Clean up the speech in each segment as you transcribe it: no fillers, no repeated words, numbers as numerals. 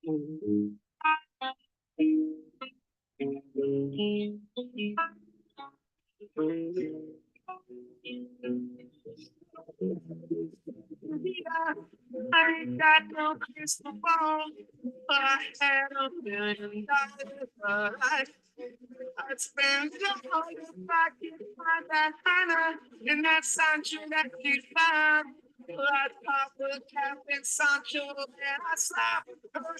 I ain't got no crystal ball, but I had $1 million. I'd spend it all if I could find that Hannah in that Sancho that you found. I'd pop a cap in Sancho and I slap her.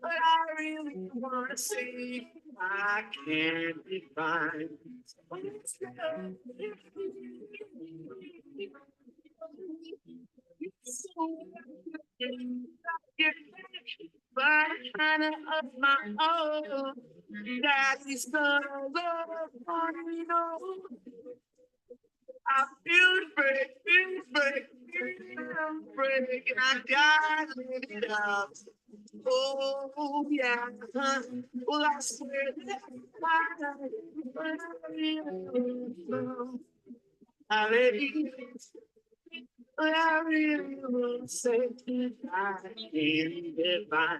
But I really wanna see I can't be fine. But kind of my own. Daddy's gonna love me, no. I feel break, and I gotta live it up. Oh, yeah. Well, I swear that I really, I really will say I can't get by.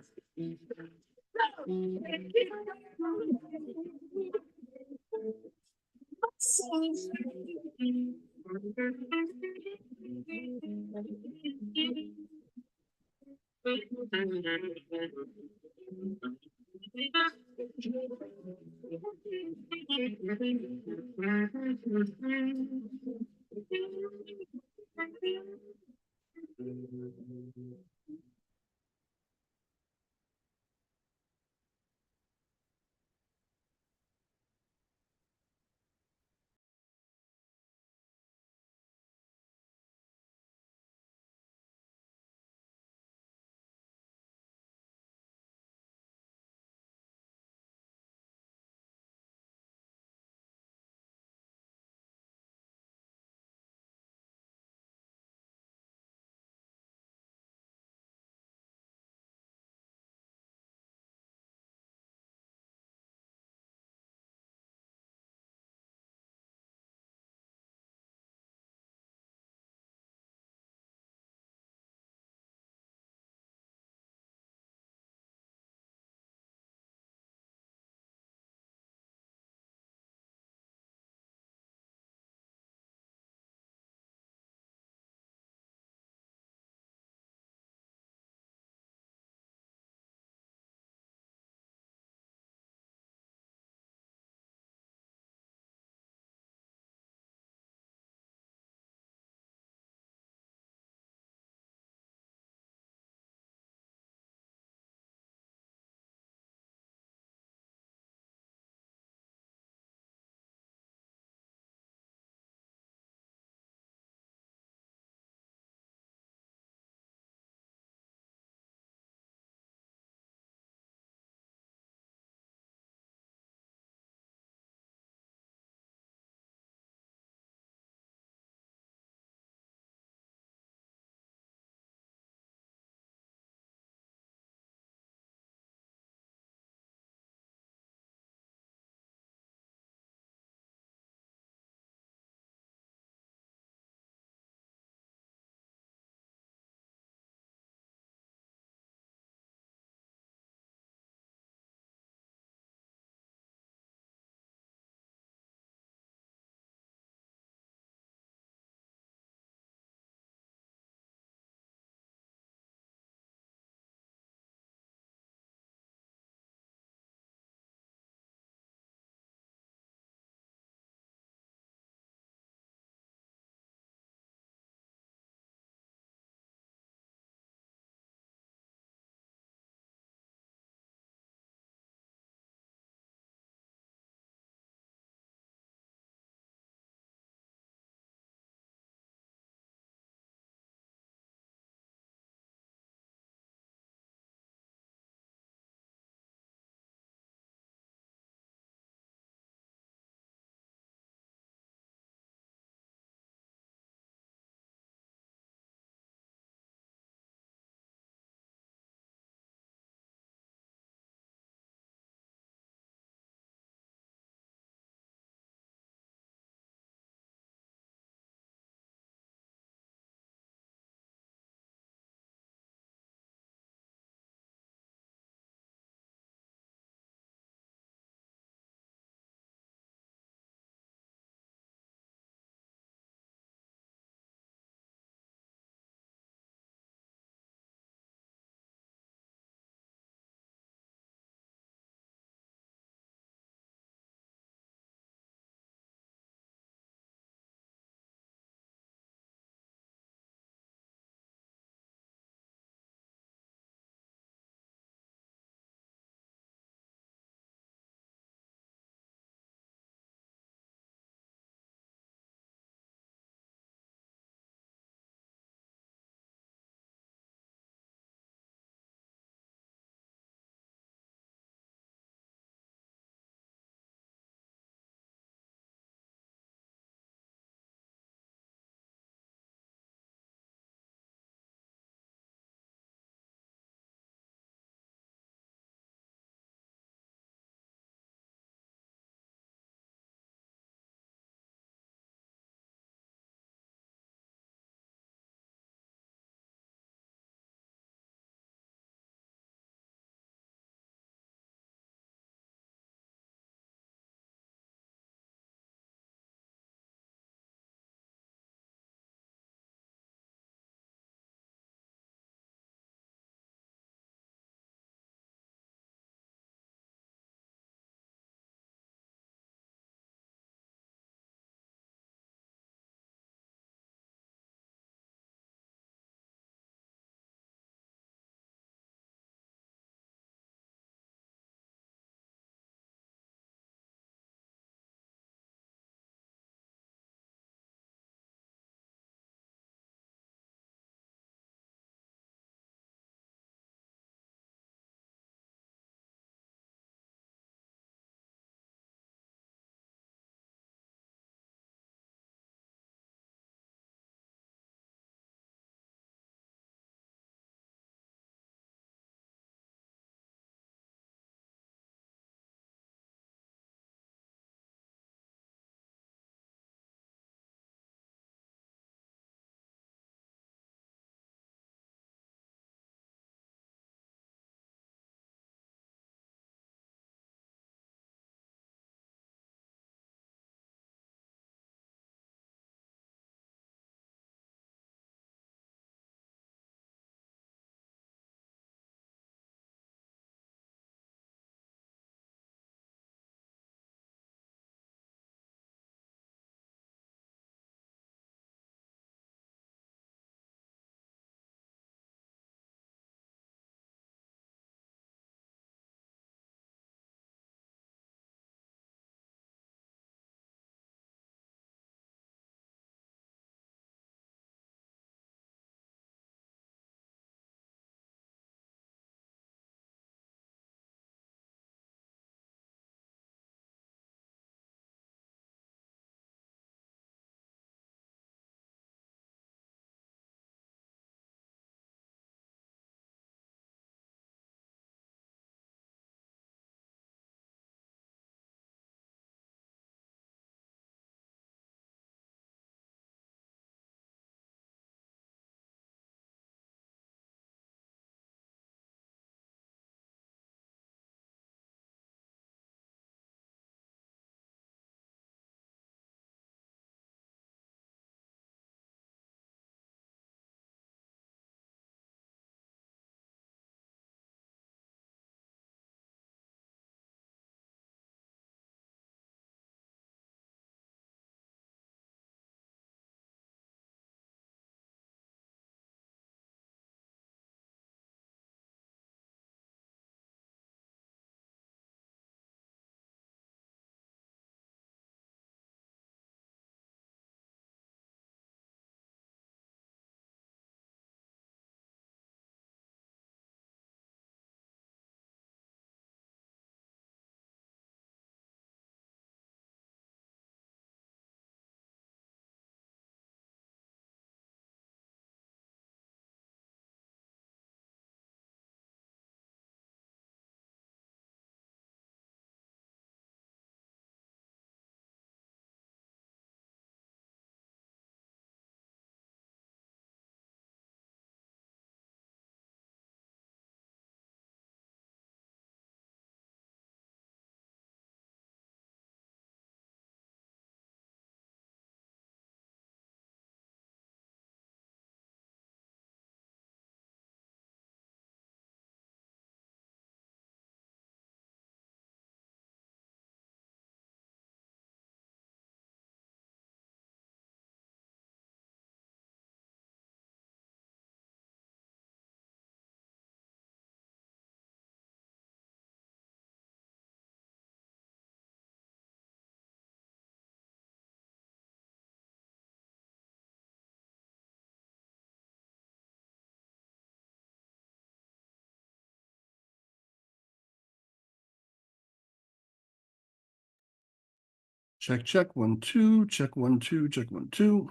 Check, check, 1, 2, check, 1, 2, check, 1, 2.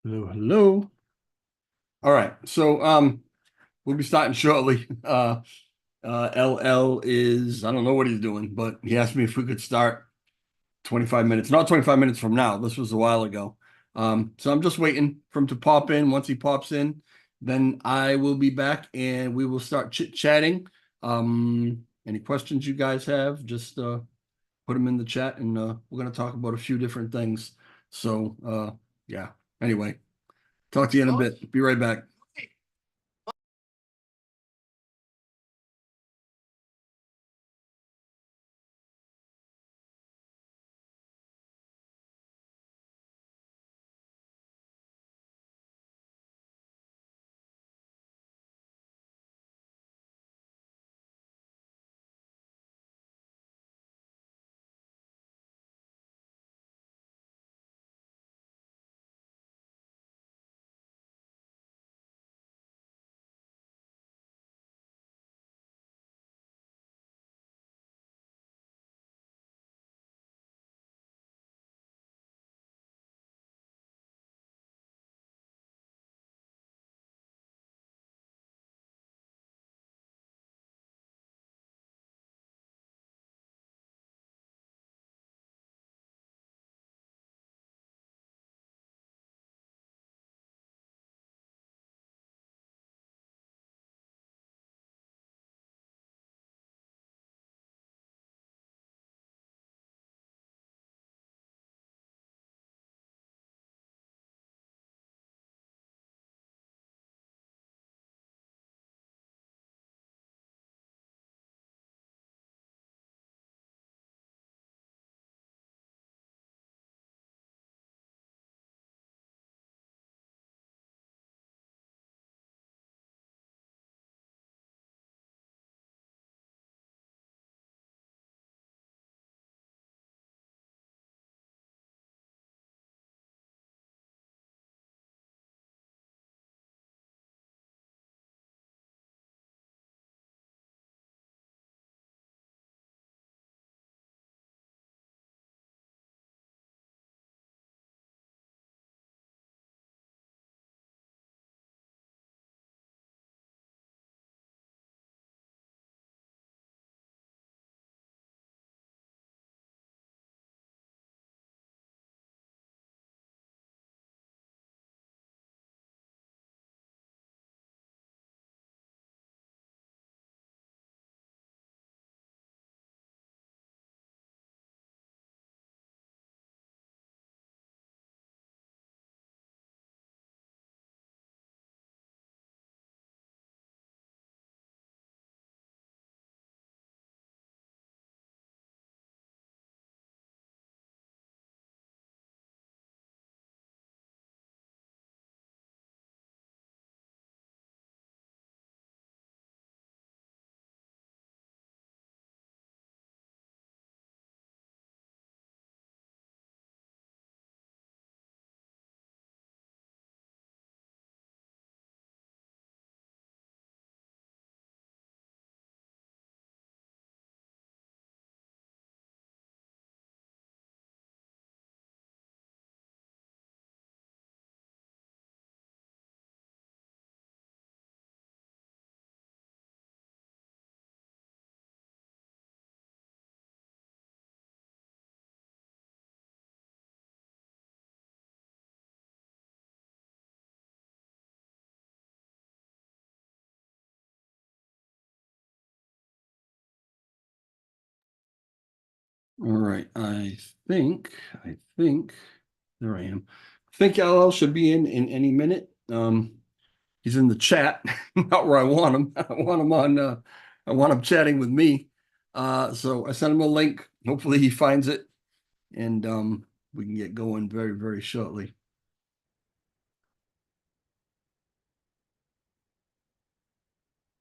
Hello, hello. All right, so we'll be starting shortly. LL is, I don't know what he's doing, but he asked me if we could start 25 minutes, not 25 minutes from now. This was a while ago. So I'm just waiting for him to pop in. Once he pops in, then I will be back and we will start chit-chatting. Any questions you guys have, just put them in the chat and we're going to talk about a few different things. So yeah, anyway, talk to you in a bit. Be right back. All right, I think there I am. I think LL should be in any minute. He's in the chat, not where I want him. I want him on. I want him chatting with me. So I sent him a link. Hopefully he finds it, and we can get going very, very shortly.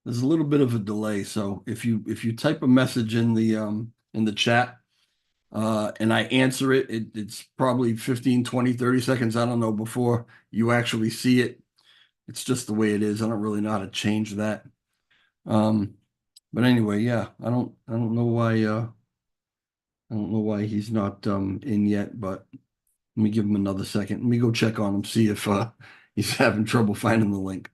There's a little bit of a delay, so if you type a message in the chat, and I answer it, it's probably 15, 20, 30 seconds, I don't know, before you actually see it. It's just the way it is. I don't really know how to change that. But anyway, yeah, I don't know why he's not in yet, but let me give him another second. Let me go check on him, see if he's having trouble finding the link.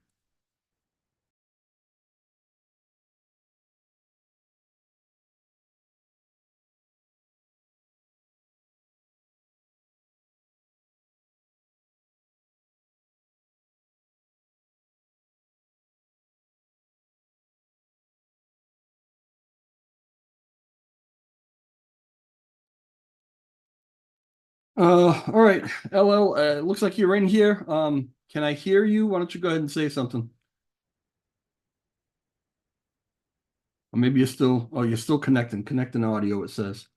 All right, LL, it looks like you're in here. Can I hear you? Why don't you go ahead and say something? Or maybe you're still connecting audio, it says.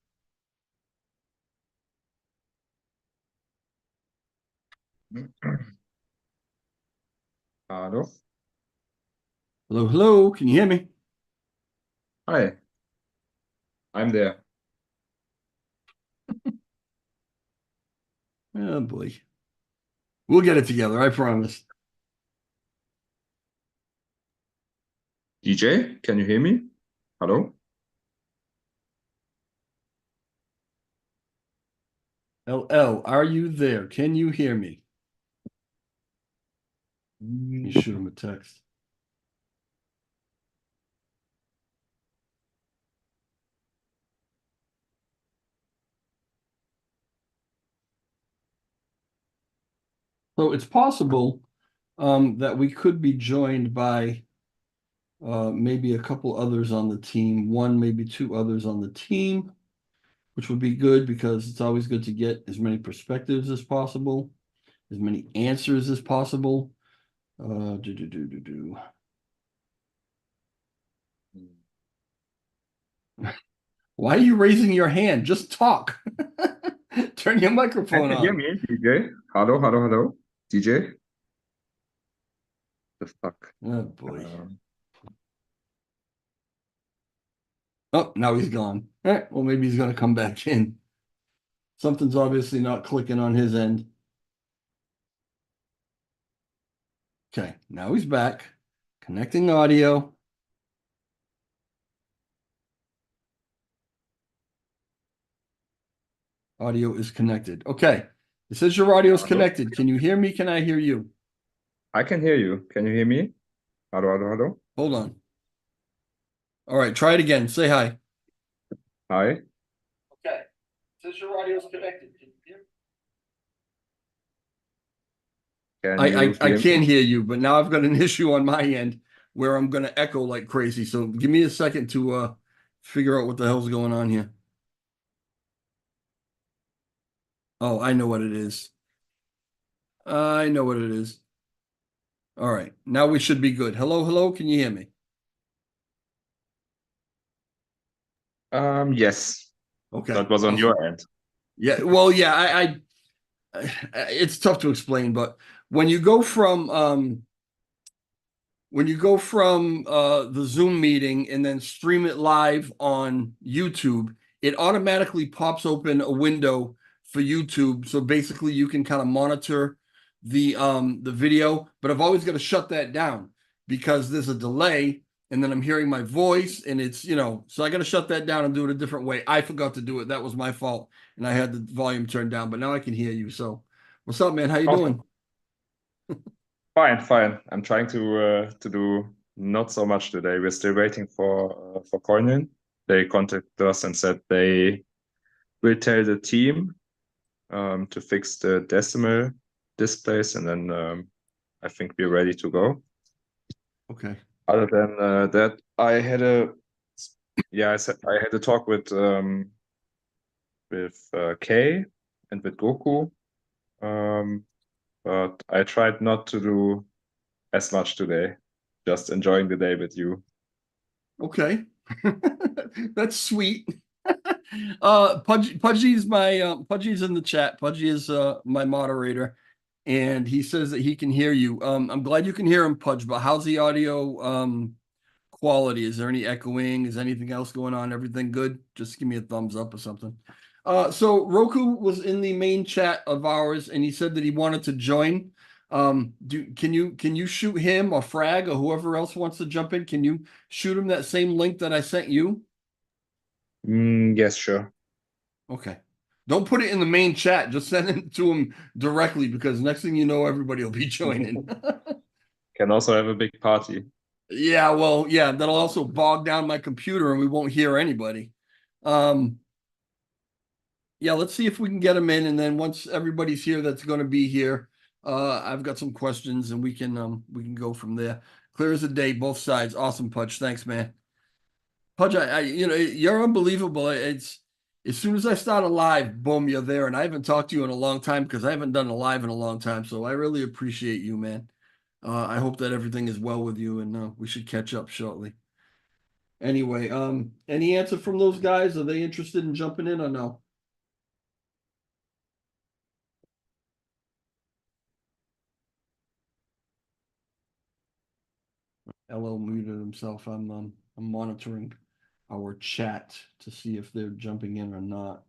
Hello. Hello, hello, can you hear me? Hi. I'm there. Oh boy. We'll get it together, I promise. DJ, can you hear me? Hello? LL, are you there? Can you hear me? You shoot him a text. So it's possible that we could be joined by maybe a couple others on the team, one, maybe two others on the team, which would be good because it's always good to get as many perspectives as possible, as many answers as possible. Why are you raising your hand? Just talk. Turn your Can microphone you hear on. me, DJ? Hello, hello, hello. DJ? The fuck? Oh boy. Oh, now he's gone. All right, well, maybe he's going to come back in. Something's obviously not clicking on his end. Okay, now he's back. Connecting audio. Audio is connected. Okay. It says your audio is Hello? connected. Can you hear me? Can I hear you? I can hear you. Can you hear me? Hello, hello, hello. Hold on. All right, try it again. Say hi. Hi. Okay. It says your audio is connected. Can you hear? Can I you hear me? can't hear you, but now I've got an issue on my end where I'm going to echo like crazy. So give me a second to figure out what the hell's going on here. Oh, I know what it is. I know what it is. All right. Now we should be good. Hello, hello. Can you hear me? Yes. Okay. That was on Awesome. your end. Yeah. Well, yeah, it's tough to explain, but when you go from the Zoom meeting and then stream it live on YouTube, it automatically pops open a window for YouTube. So basically you can kind of monitor the video, but I've always got to shut that down because there's a delay and then I'm hearing my voice and it's, so I got to shut that down and do it a different way. I forgot to do it. That was my fault. And I had the volume turned down, but now I can hear you. So what's up, man? How you doing? Fine, fine. I'm trying to do not so much today. We're still waiting for Coinin. They contacted us and said they will tell the team to fix the decimal displays, and then I think we're ready to go. Okay. Other than that, I had a talk with with Kay and with Goku. But I tried not to do as much today. Just enjoying the day with you. Okay. That's sweet. Pudgy's Pudgy's in the chat. Pudgy is my moderator, and he says that he can hear you. I'm glad you can hear him, Pudge, but how's the audio quality? Is there any echoing? Is anything else going on? Everything good? Just give me a thumbs up or something. So Roku was in the main chat of ours, and he said that he wanted to join. Can you shoot him or Frag or whoever else wants to jump in? Can you shoot him that same link that I sent you? Yes, sure. Okay. Don't put it in the main chat. Just send it to him directly because next thing you know, everybody will be joining. Can also have a big party. Yeah, well, yeah, that'll also bog down my computer and we won't hear anybody. Yeah, let's see if we can get him in, and then once everybody's here that's going to be here, I've got some questions and we can go from there. Clear as a day, both sides. Awesome, Pudge. Thanks, man. Pudge, you're unbelievable. It's as soon as I start a live, boom, you're there. And I haven't talked to you in a long time because I haven't done a live in a long time. So I really appreciate you, man. I hope that everything is well with you, and we should catch up shortly. Anyway, any answer from those guys? Are they interested in jumping in or no? LL muted himself. I'm monitoring our chat to see if they're jumping in or not.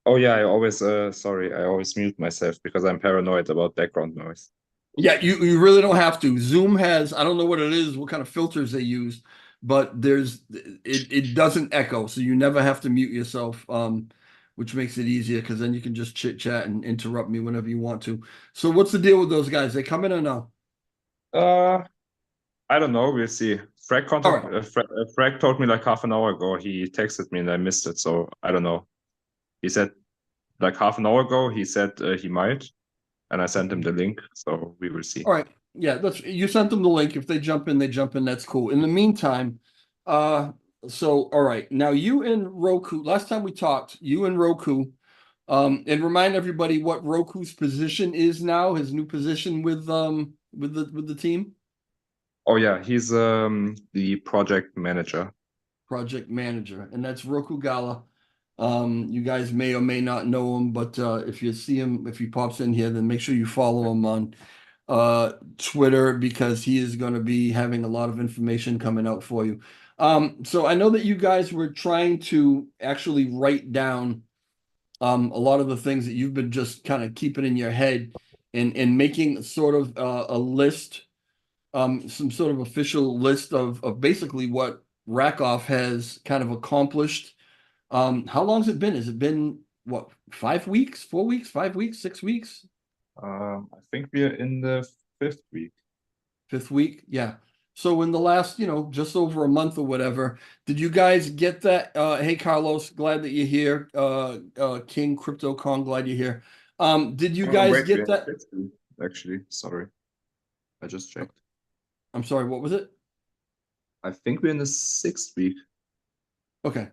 Oh yeah, I always mute myself because I'm paranoid about background noise. Yeah, you really don't have to. Zoom has, I don't know what it is, what kind of filters they use, but it doesn't echo, so you never have to mute yourself, which makes it easier because then you can just chit chat and interrupt me whenever you want to. So what's the deal with those guys? They come in or no? I don't know. We'll see. Frag told me like half an hour ago. He texted me and I missed it, so I don't know. He said like half an hour ago. He said he might, and I sent him the link. So we will see. All right. Yeah, you sent them the link. If they jump in, they jump in. That's cool. In the meantime, so all right. Now you and Roku, last time we talked, you and Roku, and remind everybody what Roku's position is now, his new position with the team. Oh yeah, he's the project manager. Project manager, and that's Roku Gala. You guys may or may not know him, but if you see him, if he pops in here, then make sure you follow him on Twitter because he is going to be having a lot of information coming out for you. So I know that you guys were trying to actually write down a lot of the things that you've been just kind of keeping in your head and making sort of a list, some sort of official list of basically what Rakoff has kind of accomplished. How long has it been? Has it been what, 5 weeks, 4 weeks, 5 weeks, 6 weeks? I think we're in the 5th week. 5th week, yeah. So in the last, just over a month or whatever, did you guys get that? Hey Carlos, glad that you're here. King Crypto Kong, glad you're here. Did you guys get that? Actually, sorry, I just checked. I'm sorry, what was it? I think we're in the 6th week. Okay,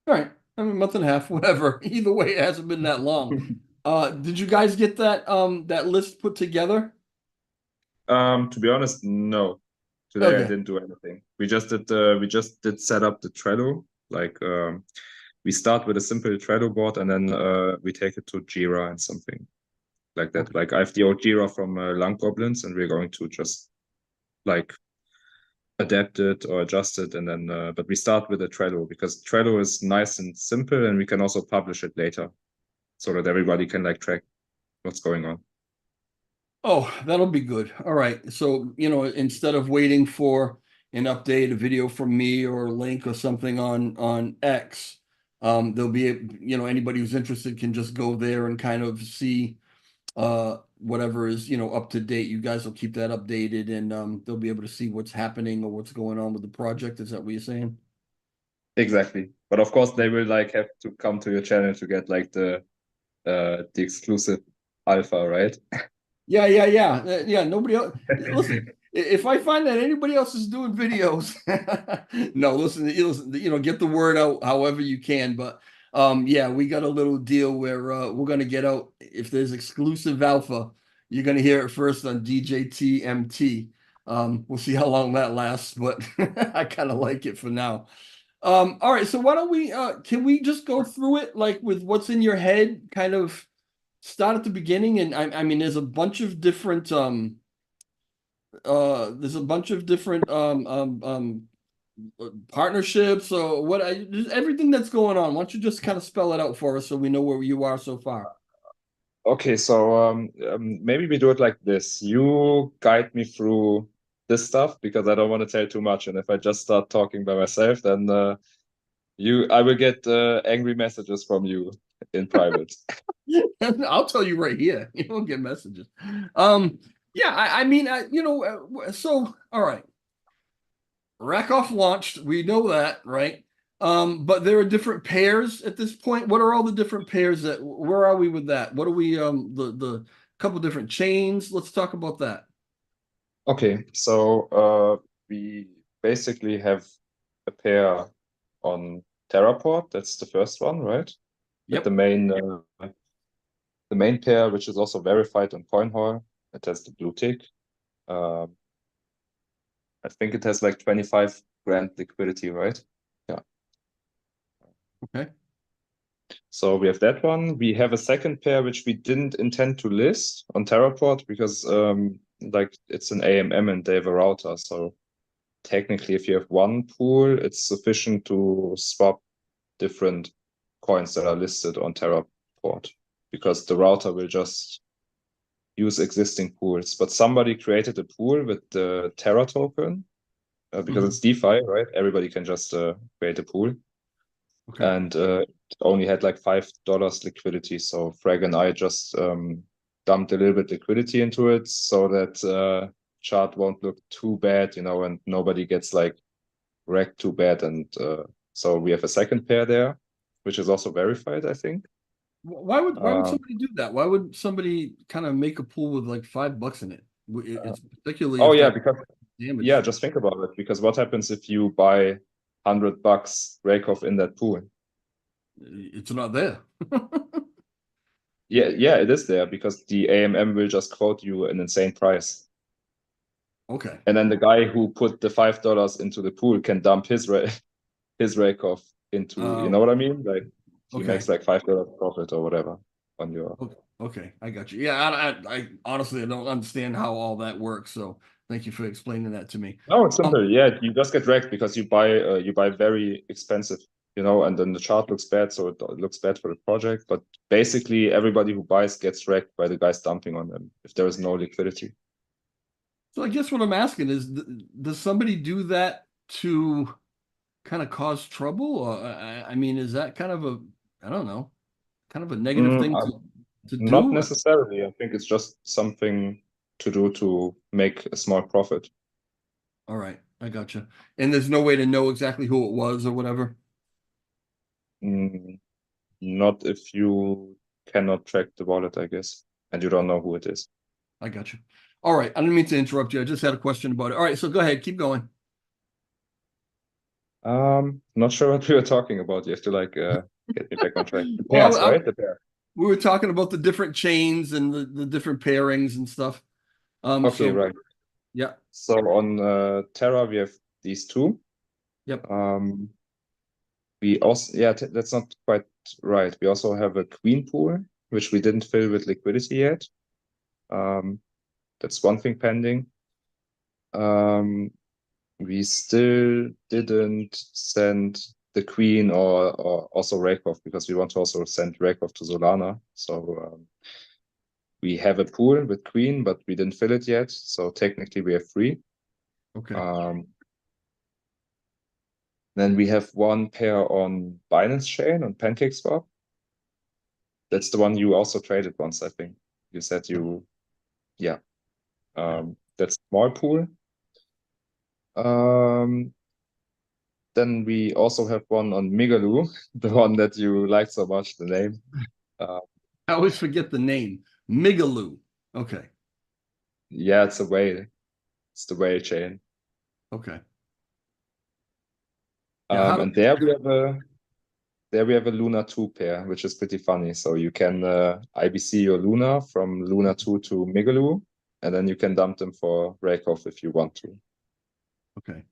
all right. I mean, a month and a half, whatever. Either way, it hasn't been that long. Did you guys get that that list put together? To be honest, no. Today Okay. I didn't do anything. We just did set up the Trello. Like we start with a simple Trello board and then we take it to Jira and something like that. Okay. Like I have the old Jira from LUNC Goblins, and we're going to just like adapt it or adjust it, and then but we start with a Trello because Trello is nice and simple, and we can also publish it later so that everybody can like track what's going on. Oh, that'll be good. All right. So, instead of waiting for an update, a video from me or a link or something on X, there'll be, anybody who's interested can just go there and kind of see whatever is, up to date. You guys will keep that updated and they'll be able to see what's happening or what's going on with the project. Is that what you're saying? Exactly. But of course they will like have to come to your channel to get like the exclusive alpha, right? Yeah. Nobody else. Listen, if I find that anybody else is doing videos, no, listen, get the word out however you can. But Yeah, we got a little deal where we're gonna get out if there's exclusive alpha, you're gonna hear it first on DJTMT. We'll see how long that lasts, but I kind of like it for now. All right, so why don't we can we just go through it like with what's in your head, kind of start at the beginning, and I mean there's a bunch of different partnerships or just everything that's going on. Why don't you just kind of spell it out for us so we know where you are so far? Okay, so maybe we do it like this. You guide me through this stuff because I don't want to tell too much, and if I just start talking by myself, then I will get angry messages from you in private. I'll tell you right here. You won't get messages. Yeah, I mean, so all right. Rakoff launched. We know that, right? But there are different pairs at this point. What are all the different pairs where are we with that? What are we the couple different chains? Let's talk about that. Okay, so we basically have a pair on Terraport. That's the first one, right? With Yep. the main pair, which is also verified on CoinHall. It has the blue tick. I think it has like 25 grand liquidity, right? Yeah. Okay. So we have that one. We have a second pair which we didn't intend to list on Terraport because like it's an AMM and they have a router. So technically, if you have one pool, it's sufficient to swap different coins that are listed on Terraport because the router will just use existing pools. But somebody created a pool with the Terra token because it's DeFi, right? Everybody can just create a pool. Okay. And it only had like $5 liquidity. So Frag and I just dumped a little bit liquidity into it so that chart won't look too bad, and nobody gets like wrecked too bad. And so we have a second pair there, which is also verified, I think. Why would somebody do that? Why would somebody kind of make a pool with like $5 in it? It's particularly Oh if yeah, that because damage. just think about it. Because what happens if you buy $100 Rakeoff in that pool? It's not there. Yeah, it is there because the AMM will just quote you an insane price. Okay. And then the guy who put the $5 into the pool can dump his Rakeoff into, you know what I mean? Like he Okay. makes like $5 profit or whatever on your. Okay, I got you. Yeah, I honestly I don't understand how all that works. So thank you for explaining that to me. No, it's simple. Yeah, you just get wrecked because you buy very expensive, and then the chart looks bad, so it looks bad for the project. But basically, everybody who buys gets wrecked by the guys dumping on them if there is no liquidity. So I guess what I'm asking is, does somebody do that to kind of cause trouble? Or I mean, is that kind of I don't know, kind of a negative thing to Not do? necessarily. I think it's just something to do to make a small profit. All right, I got you. And there's no way to know exactly who it was or whatever. Not if you cannot track the wallet, I guess, and you don't know who it is. I got you. All right, I didn't mean to interrupt you. I just had a question about it. All right, so go ahead, keep going. Not sure what we were talking about. You have to like get me back on track. The Well, pairs, right? The pair. we were talking about the different chains and the different pairings and stuff. Okay, So right. yeah, So on Terra, we have these two. yep. We also, that's not quite right. We also have a queen pool, which we didn't fill with liquidity yet. That's one thing pending. We still didn't send the queen or also Rakeoff because we want to also send Rakeoff to Solana. So we have a pool with queen, but we didn't fill it yet. So technically we have three. Okay. Then we have one pair on Binance Chain on PancakeSwap. That's the one you also traded once, I think. You said yeah. That's small pool. Then we also have one on Migaloo, the one that you liked so much, the name. I always forget the name. Migaloo. Okay. Yeah, it's a whale. It's the whale chain. Okay. Yeah, And there we have there we have a Luna 2 pair, which is pretty funny. So you can IBC your Luna from Luna 2 to Migaloo, and then you can dump them for Rakeoff if you want to. Okay.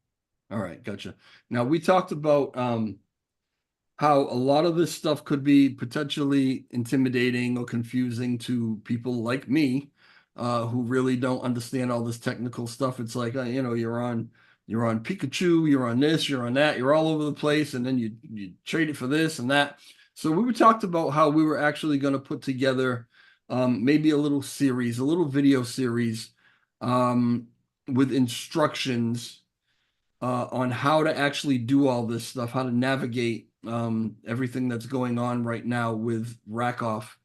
All right. Gotcha. Now we talked about how a lot of this stuff could be potentially intimidating or confusing to people like me, who really don't understand all this technical stuff. It's like, you know, you're on Pikachu, you're on this, you're on that, you're all over the place, and then you trade it for this and that. So we talked about how we were actually going to put together maybe a little series, a little video series with instructions on how to actually do all this stuff, how to navigate everything that's going on right now with Rakoff.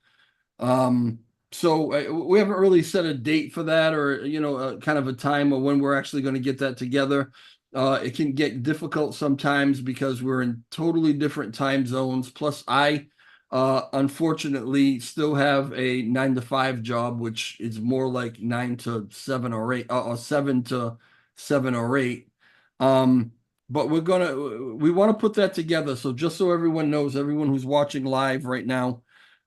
So we haven't really set a date for that, or kind of a time or when we're actually going to get that together. It can get difficult sometimes because we're in totally different time zones. Plus, I unfortunately still have a 9 to 5 job, which is more like 9 to 7 or 8, or 7 to 7 or 8. But we want to put that together. So just so everyone knows, everyone who's watching live right now,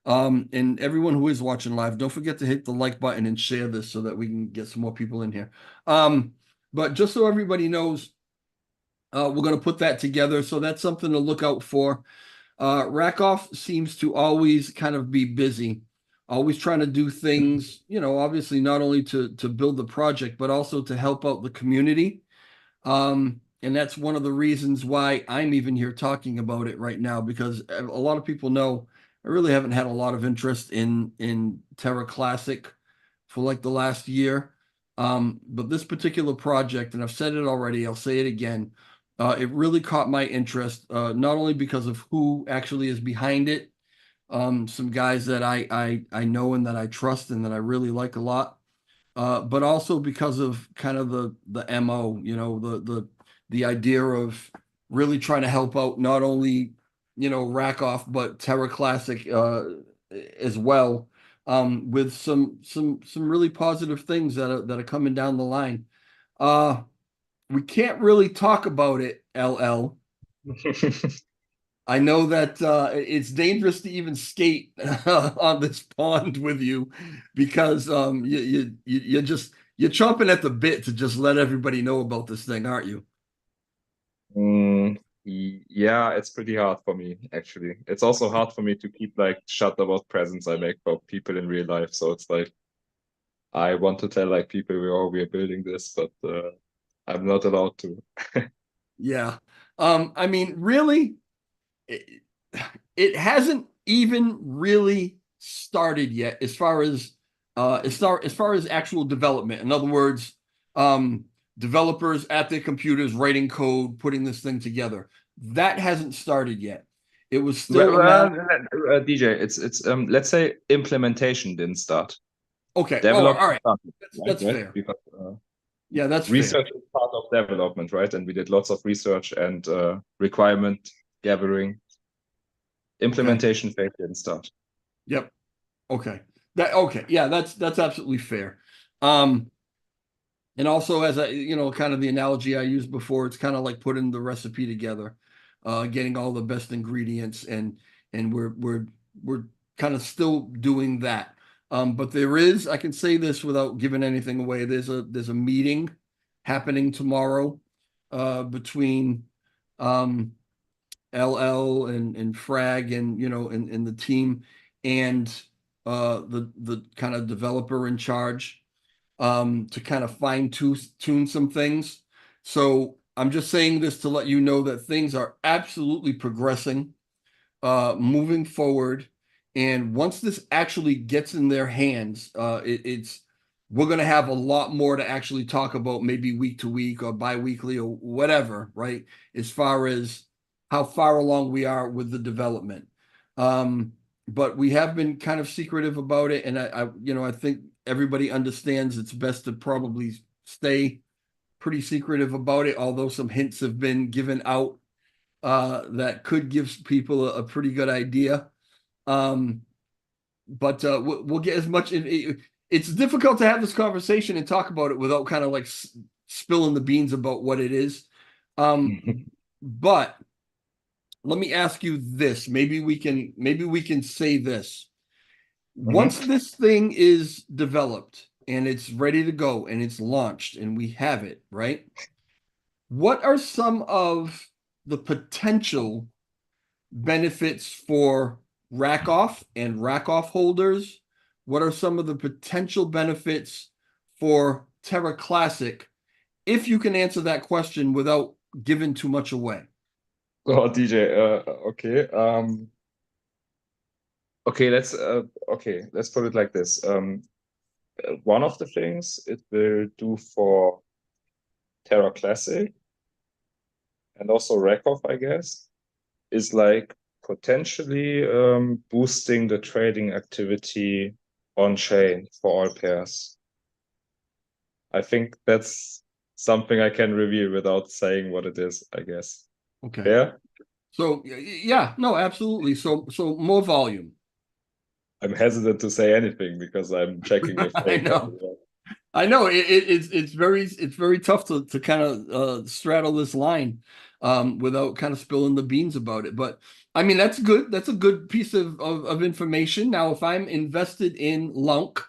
and everyone who is watching live, don't forget to hit the like button and share this so that we can get some more people in here. But just so everybody knows, we're going to put that together. So that's something to look out for. Rakoff seems to always kind of be busy, always trying to do things, obviously not only to build the project, but also to help out the community. And that's one of the reasons why I'm even here talking about it right now, because a lot of people know I really haven't had a lot of interest in Terra Classic for like the last year. But this particular project, and I've said it already, I'll say it again, it really caught my interest, not only because of who actually is behind it, some guys that I know and that I trust and that I really like a lot, but also because of kind of the MO, the idea of really trying to help out not only, Rakoff, but Terra Classic as well, with some really positive things that are coming down the line. We can't really talk about it, LL. I know that it's dangerous to even skate on this pond with you, because you're chomping at the bit to just let everybody know about this thing, aren't you? Yeah, it's pretty hard for me, actually. It's also hard for me to keep like shut about presents I make for people in real life. So it's like I want to tell like people we're building this, but I'm not allowed to. Yeah. I mean, really, it hasn't even really started yet as far as actual development. In other words, developers at their computers writing code, putting this thing together. That hasn't started yet. It was still DJ, it's let's say implementation didn't start. Okay. Development all right. started, That's right? fair. Because yeah, that's research fair. is part of development, right? And we did lots of research and requirement gathering. Implementation phase didn't start. Yep. Okay. Yeah, that's absolutely fair. And also, as kind of the analogy I used before, it's kind of like putting the recipe together, getting all the best ingredients, and we're kind of still doing that. But I can say this without giving anything away. There's a meeting happening tomorrow, between LL and Frag and and the team, and the kind of developer in charge, to kind of tune some things. So I'm just saying this to let you know that things are absolutely progressing, moving forward. And once this actually gets in their hands, we're going to have a lot more to actually talk about, maybe week to week or bi-weekly or whatever, right? As far as how far along we are with the development. But we have been kind of secretive about it. And I think everybody understands it's best to probably stay pretty secretive about it, although some hints have been given out that could give people a pretty good idea. But we'll get as much. It's difficult to have this conversation and talk about it without kind of like spilling the beans about what it is. But let me ask you this. Maybe we can say this. Mhm. Once this thing is developed and it's ready to go and it's launched and we have it, right? What are some of the potential benefits for rack off and rack off holders? What are some of the potential benefits for Terra Classic? If you can answer that question without giving too much away. Oh, DJ. Okay. Okay. Let's put it like this. One of the things it will do for Terra Classic and also Rakoff, I guess, is like potentially boosting the trading activity on chain for all pairs. I think that's something I can reveal without saying what it is, I guess. Okay. Fair? So yeah, no, absolutely. So more volume. I'm hesitant to say anything because I'm checking if I they know. I know it's very tough to kind of straddle this line without kind of spilling the beans about it. But I mean that's good. That's a good piece of information. Now, if I'm invested in LUNC,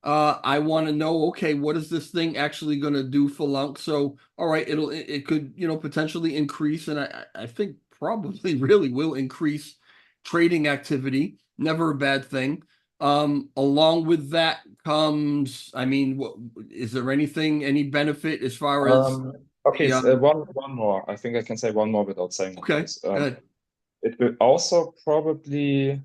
I want to know, okay, what is this thing actually going to do for LUNC? So, all right, it could, potentially increase, and I think probably really will increase trading activity. Never a bad thing. Along with that comes, I mean, what is there any benefit as far as Okay, the so one more. I think I can say one more without saying what it okay, is. good. It will also probably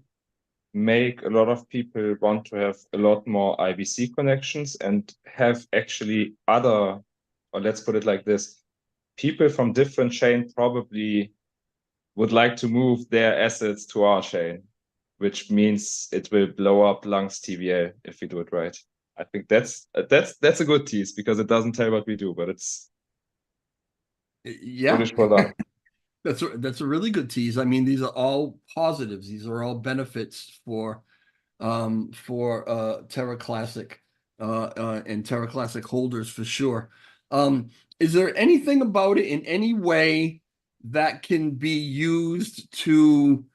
make a lot of people want to have a lot more IBC connections and have actually other, or let's put it like this, people from different chain probably would like to move their assets to our chain, which means it will blow up LUNC's TVL if we do it right. I think that's a good tease because it doesn't tell what we do, but it's Yeah. bullish for LUNC. That's a really good tease. I mean, these are all positives. These are all benefits for Terra Classic and Terra Classic holders for sure. Is there anything about it in any way that can be used to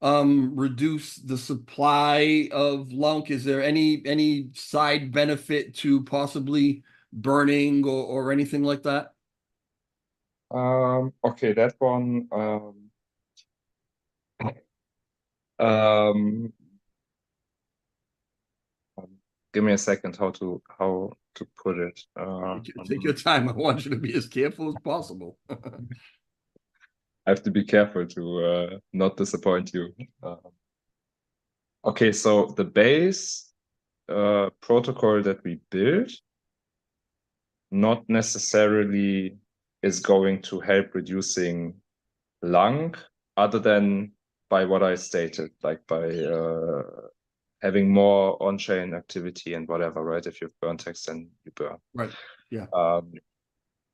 reduce the supply of LUNC? Is there any side benefit to possibly burning or anything like that? Okay, that one. Um, give me a second how to put it. Take your time. I want you to be as careful as possible. I have to be careful to not disappoint you. Okay, so the base protocol that we build not necessarily is going to help reducing LUNC other than by what I stated, like by having more on-chain activity and whatever, right? If you burn text, then you burn. Right. Yeah.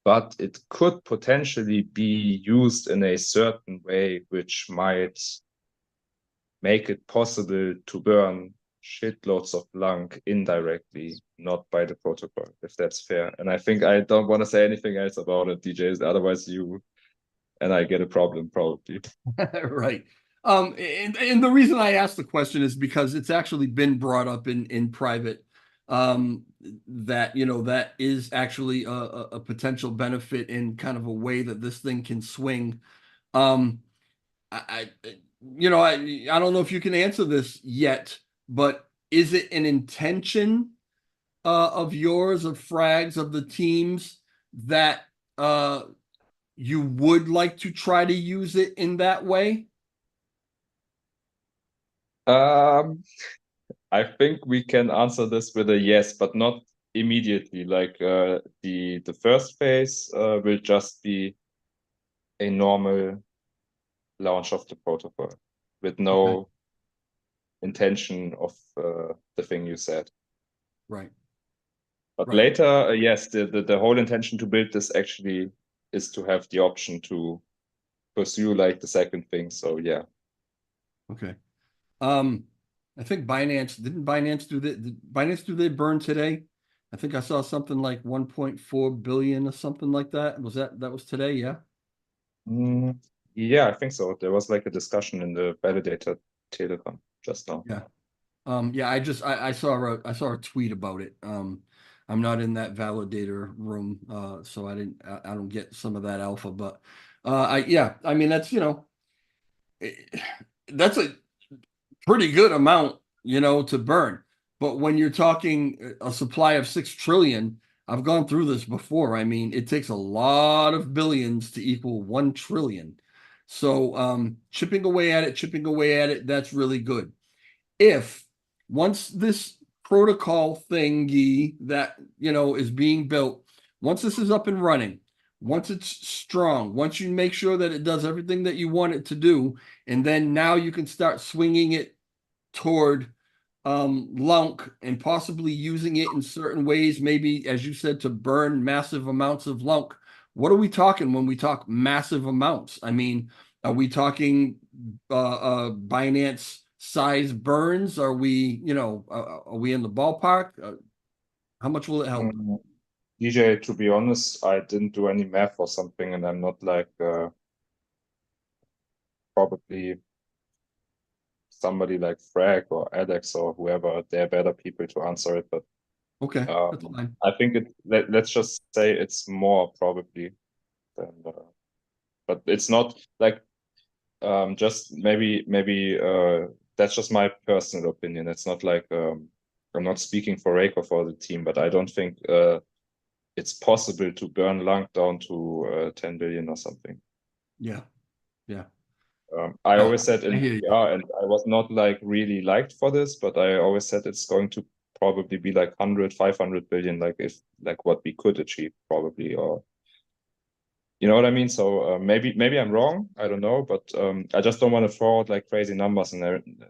But it could potentially be used in a certain way, which might make it possible to burn shitloads of LUNC indirectly, not by the protocol, if that's fair. And I think I don't want to say anything else about it, DJs, otherwise you and I get a problem probably. Right. And the reason I asked the question is because it's actually been brought up in private, that, that is actually a potential benefit in kind of a way that this thing can swing. Um, I don't know if you can answer this yet, but is it an intention of yours, of Frags, of the teams that you would like to try to use it in that way? I think we can answer this with a yes, but not immediately. Like the first phase will just be a normal launch of the protocol with no Okay. intention of the thing you said. Right. But Right. later, yes, the whole intention to build this actually is to have the option to pursue like the second thing. So yeah. Okay. I think Binance did Binance do they burn today? I think I saw something like 1.4 billion or something like that. That was today? Yeah. Yeah, I think so. There was like a discussion in the validator Telegram just now. Yeah. Yeah, I saw a tweet about it. I'm not in that validator room, so I don't get some of that alpha, but I mean that's that's a pretty good amount, to burn. But when you're talking a supply of 6 trillion, I've gone through this before. I mean, it takes a lot of billions to equal 1 trillion. So chipping away at it, that's really good. If once this protocol thingy that is being built, once this is up and running, once it's strong, once you make sure that it does everything that you want it to do, and then now you can start swinging it toward LUNC and possibly using it in certain ways, maybe as you said, to burn massive amounts of LUNC. What are we talking when we talk massive amounts? I mean, are we talking Binance size burns? Are we, are we in the ballpark? How much will it help? DJ, to be honest, I didn't do any math or something, and I'm not like probably somebody like Frag or Alex or whoever. They're better people to answer it, but Okay, that's fine. I think let's just say it's more probably than, but it's not like just maybe that's just my personal opinion. It's not like I'm not speaking for Rake or for the team, but I don't think it's possible to burn LUNC down to 10 billion or something. Yeah. I No, always said I hear you. and I was not like really liked for this, but I always said it's going to probably be like 100, 500 billion, like if like what we could achieve probably, or you know what I mean? So maybe I'm wrong. I don't know, but I just don't want to throw out like crazy numbers and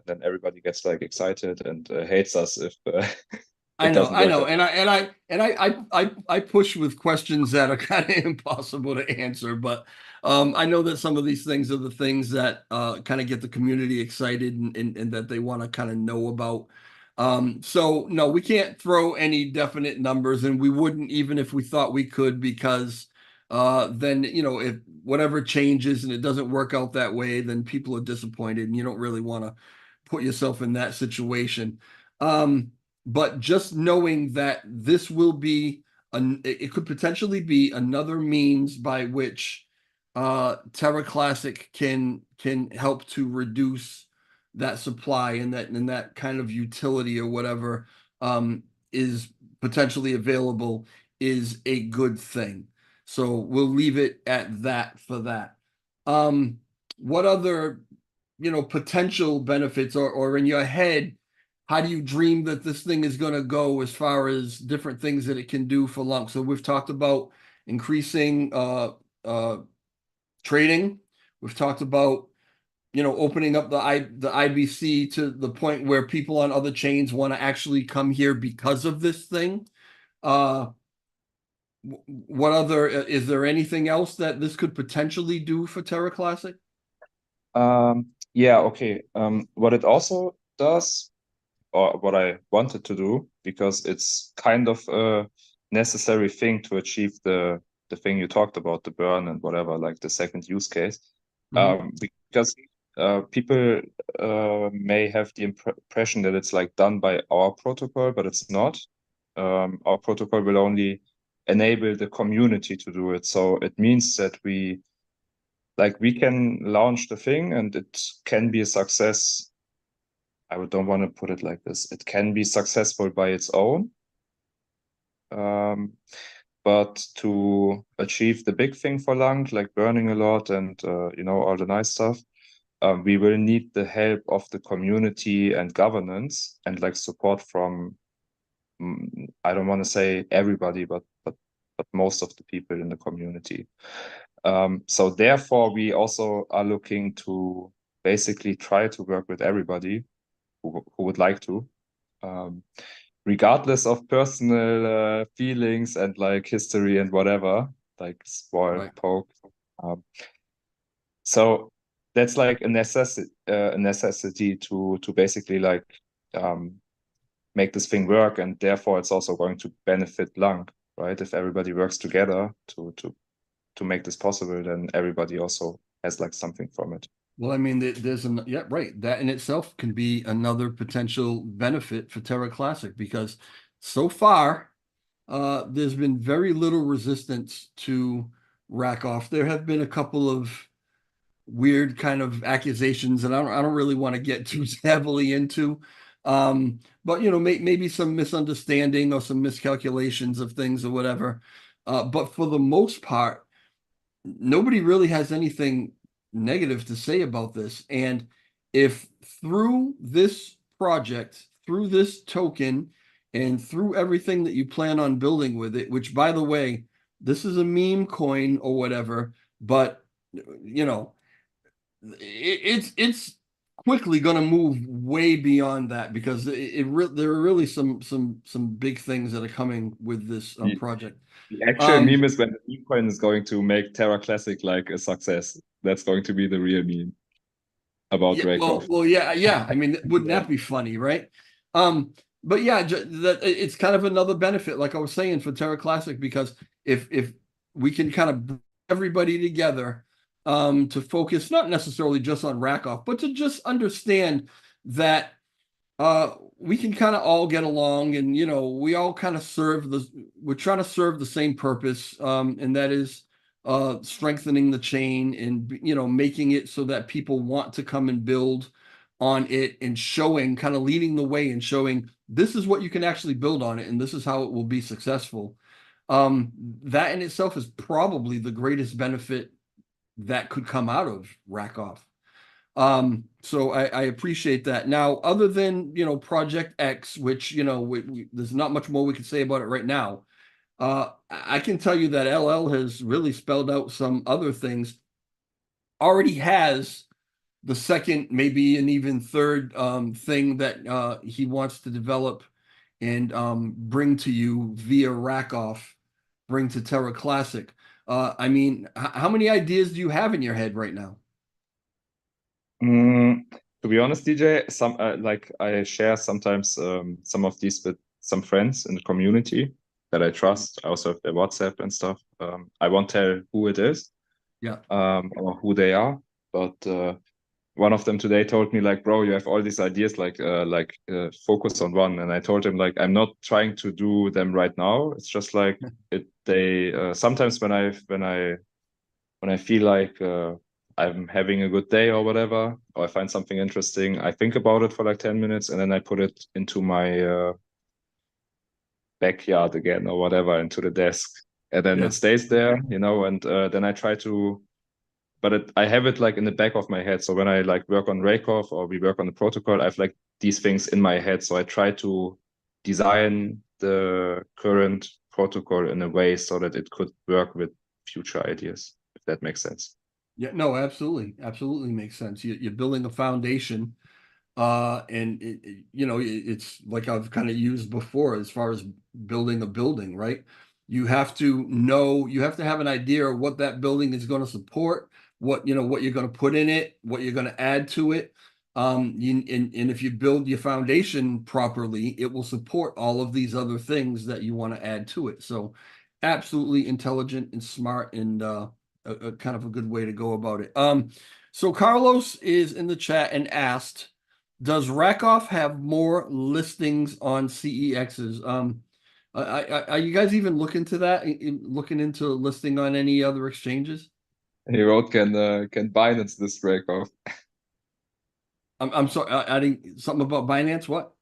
then everybody gets like excited and hates us if I it know, doesn't work. I push with questions that are kind of impossible to answer, but I know that some of these things are the things that kind of get the community excited and that they want to kind of know about. So no, we can't throw any definite numbers, and we wouldn't even if we thought we could, because then if whatever changes and it doesn't work out that way, then people are disappointed, and you don't really want to put yourself in that situation. But just knowing that this will be it could potentially be another means by which Terra Classic can help to reduce that supply and that kind of utility or whatever is potentially available is a good thing. So we'll leave it at that for that. What other potential benefits or in your head, how do you dream that this thing is going to go as far as different things that it can do for LUNC? So we've talked about increasing trading. We've talked about opening up the IBC to the point where people on other chains want to actually come here because of this thing. What other is there anything else that this could potentially do for Terra Classic? Yeah, okay. What it also does, or what I wanted to do, because it's kind of a necessary thing to achieve the thing you talked about, the burn and whatever, like the second use case. Because people may have the impression that it's like done by our protocol, but it's not. Our protocol will only enable the community to do it. So it means that we can launch the thing and it can be a success. I don't want to put it like this. It can be successful by its own. But to achieve the big thing for LUNC, like burning a lot and all the nice stuff, we will need the help of the community and governance and like support from I don't want to say everybody, but most of the people in the community. So therefore, we also are looking to basically try to work with everybody who would like to, regardless of personal feelings and like history and whatever, like spoil, Right. poke. So that's like a necessity to basically like make this thing work, and therefore it's also going to benefit LUNC, right? If everybody works together to make this possible, then everybody also has like something from it. Well, I mean, there's yeah, right. That in itself can be another potential benefit for Terra Classic because so far, there's been very little resistance to rack off. There have been a couple of weird kind of accusations, and I don't really want to get too heavily into. But maybe some misunderstanding or some miscalculations of things or whatever. But for the most part, nobody really has anything negative to say about this. And if through this project, through this token, and through everything that you plan on building with it, which by the way, this is a meme coin or whatever, but it's quickly going to move way beyond that because there are really some big things that are coming with this project. The actual meme is when the meme coin is going to make Terra Classic like a success. That's going to be the real meme about Rakeoff. Well, yeah. I mean, wouldn't that be funny, right? But yeah, it's kind of another benefit, like I was saying, for Terra Classic, because if we can kind of bring everybody together to focus not necessarily just on Rakeoff, but to just understand that we can kind of all get along, and we all kind of we're trying to serve the same purpose, and that is strengthening the chain and making it so that people want to come and build on it, and kind of leading the way and showing this is what you can actually build on it, and this is how it will be successful. That in itself is probably the greatest benefit that could come out of Rakeoff. So I appreciate that. Now, other than Project X, which there's not much more we can say about it right now. I can tell you that LL has really spelled out some other things. Already has the second, maybe an even third thing that he wants to develop and bring to you via Rakeoff, bring to Terra Classic. I mean, how many ideas do you have in your head right now? To be honest, DJ, some like I share sometimes some of these with some friends in the community that I trust. I also have their WhatsApp and stuff. I won't tell who it is, or who they are, but one of them today told me like, bro, you have all these ideas, like focus on one. And I told him like, I'm not trying to do them right now. It's just like sometimes when I feel like I'm having a good day or whatever, or I find something interesting, I think about it for like 10 minutes and then I put it into my backyard again or whatever, into the desk. And then it stays there, and then I try to, but I have it like in the back of my head. So when I like work on Rakeoff or we work on the protocol, I have like these things in my head. So I try to design the current protocol in a way so that it could work with future ideas, if that makes sense. Yeah, no, absolutely. Absolutely makes sense. You're building a foundation, and it's like I've kind of used before as far as building a building, right? You have to have an idea of what that building is going to support, what you're going to put in it, what you're going to add to it. And if you build your foundation properly, it will support all of these other things that you want to add to it. So absolutely intelligent and smart, and a kind of a good way to go about it. So Carlos is in the chat and asked, does Rakeoff have more listings on CEXs? Are you guys even looking to that? Looking into listing on any other exchanges? He wrote, can Binance list Rakeoff? I'm sorry, adding something about Binance. What?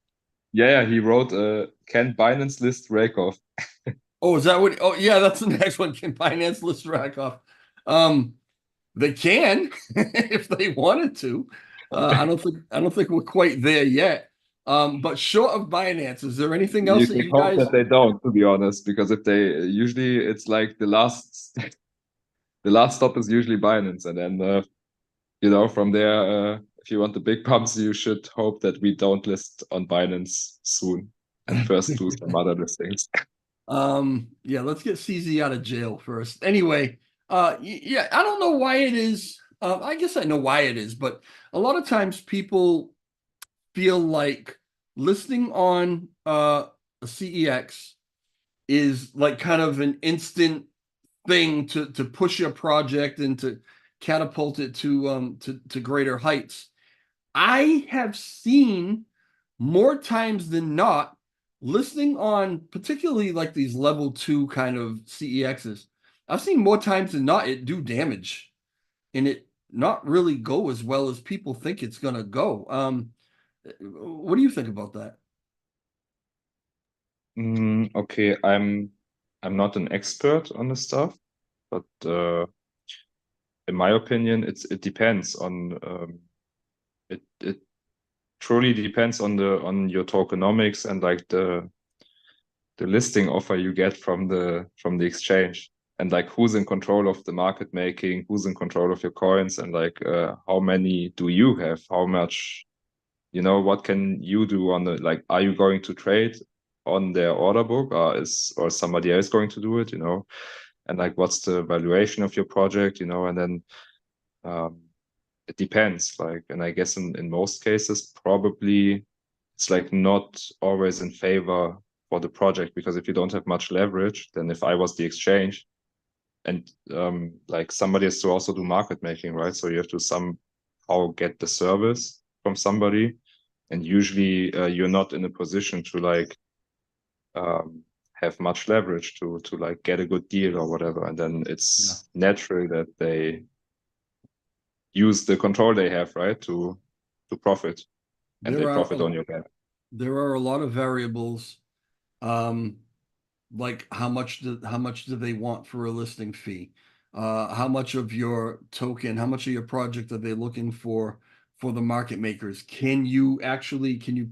Yeah, he wrote, can Binance list Rakeoff? Oh, is that what? Oh, yeah, that's the next one. Can Binance list Rakeoff? They can if they wanted to. I don't think we're quite there yet. But short of Binance, is there anything else that you guys? That they don't, to be honest, because if they usually, it's like the last stop is usually Binance, and then from there, if you want the big pumps, you should hope that we don't list on Binance soon and first do some other listings. Yeah, let's get CZ out of jail first. Anyway, yeah, I don't know why it is. I guess I know why it is, but a lot of times people feel like listing on a CEX is like kind of an instant thing to push your project and catapult it to greater heights. I have seen more times than not listing on particularly like these level 2 kind of CEXs. I've seen more times than not it do damage and it not really go as well as people think it's gonna go. What do you think about that? Okay, I'm not an expert on this stuff, but in my opinion, it depends on it truly depends on your tokenomics and like the listing offer you get from the exchange, and like who's in control of the market making, who's in control of your coins, and like how many do you have, how much, what can you do on the, like, are you going to trade on their order book, or somebody else going to do it, and like what's the valuation of your project, and then it depends, like, and I guess in most cases probably it's like not always in favor for the project, because if you don't have much leverage, then if I was the exchange, and like somebody has to also do market making, right? So you have to somehow get the service from somebody, and usually you're not in a position to like have much leverage to like get a good deal or whatever, and then it's natural that they use the control they have, right, to profit, and they profit on your back. There are a lot of variables, like how much do they want for a listing fee? How much of your token, how much of your project are they looking for the market makers? Can you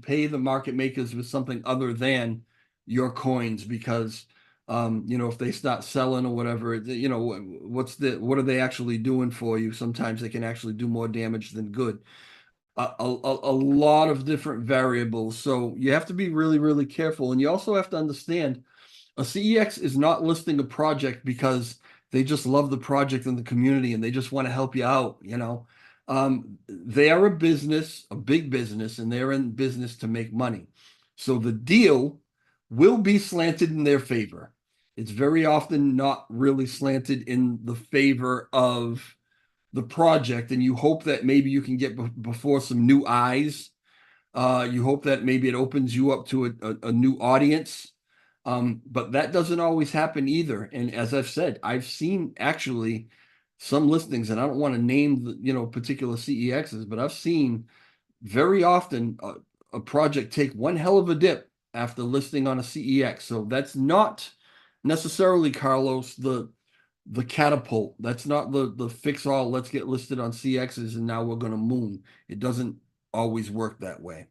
pay the market makers with something other than your coins? Because if they start selling or whatever, what are they actually doing for you? Sometimes they can actually do more damage than good. A lot of different variables. So you have to be really, really careful. And you also have to understand a CEX is not listing a project because they just love the project and the community and they just want to help you out, They are a business, a big business, and they're in business to make money. So the deal will be slanted in their favor. It's very often not really slanted in the favor of the project, and you hope that maybe you can get before some new eyes. You hope that maybe it opens you up to a new audience. But that doesn't always happen either. And as I've said, I've seen actually some listings, and I don't want to name the, particular CEXs, but I've seen very often a project take one hell of a dip after listing on a CEX. So that's not necessarily, Carlos, the catapult. That's not the fix all, let's get listed on CXs and now we're going to moon. It doesn't always work that way.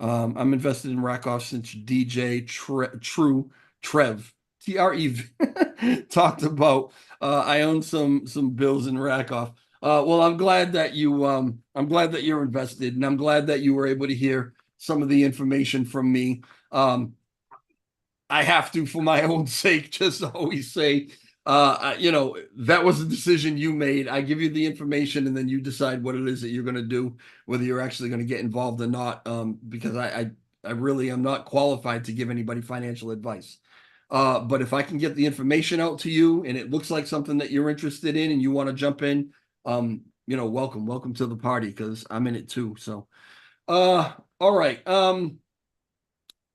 I'm invested in Rakoff since DJ Trev talked about. I own some bills in Rakoff. Well, I'm glad that you're invested, and I'm glad that you were able to hear some of the information from me. I have to, for my own sake, just always say, that was a decision you made. I give you the information and then you decide what it is that you're going to do, whether you're actually going to get involved or not. Because I really am not qualified to give anybody financial advice. But if I can get the information out to you and it looks like something that you're interested in and you want to jump in, welcome to the party, because I'm in it too. So, all right.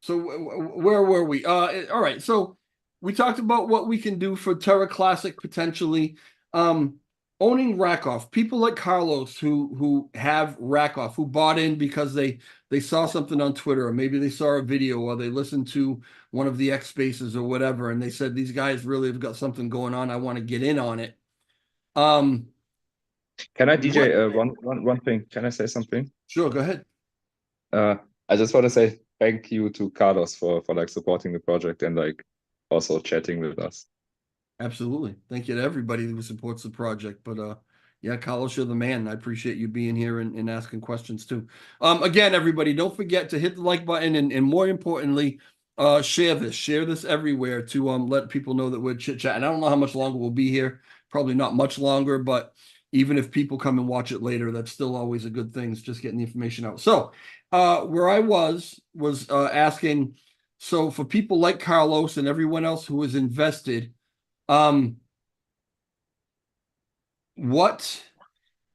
So where were we? All right. So we talked about what we can do for Terra Classic potentially. Owning Rakoff, people like Carlos who have Rakoff, who bought in because they saw something on Twitter, or maybe they saw a video, or they listened to one of the X Spaces or whatever, and they said, these guys really have got something going on. I want to get in on it. Can I, DJ, one thing? Can I say something? Sure, go ahead. I just want to say thank you to Carlos for like supporting the project and like also chatting with us. Absolutely. Thank you to everybody who supports the project. But yeah, Carlos, you're the man. I appreciate you being here and asking questions too. Again, everybody, don't forget to hit the like button and more importantly, share this everywhere to let people know that we're chit-chatting. I don't know how much longer we'll be here. Probably not much longer, but even if people come and watch it later, that's still always a good thing. It's just getting the information out. So where I was asking, so for people like Carlos and everyone else who is invested, what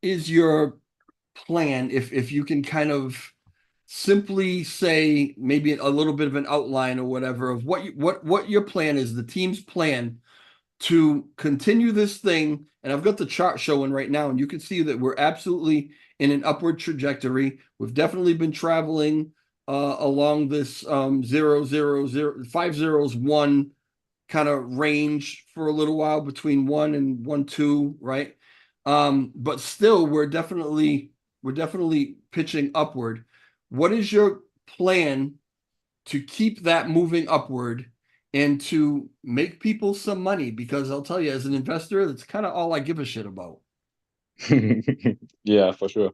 is your plan if you can kind of simply say maybe a little bit of an outline or whatever of what your plan is, the team's plan to continue this thing. And I've got the chart showing right now, and you can see that we're absolutely in an upward trajectory. We've definitely been traveling along this 0, 0, 0, 5 zeros, 1 kind of range for a little while between 1 and 1, 2, right? But still, we're definitely pitching upward. What is your plan to keep that moving upward and to make people some money? Because I'll tell you, as an investor, that's kind of all I give a shit about. Yeah, for sure.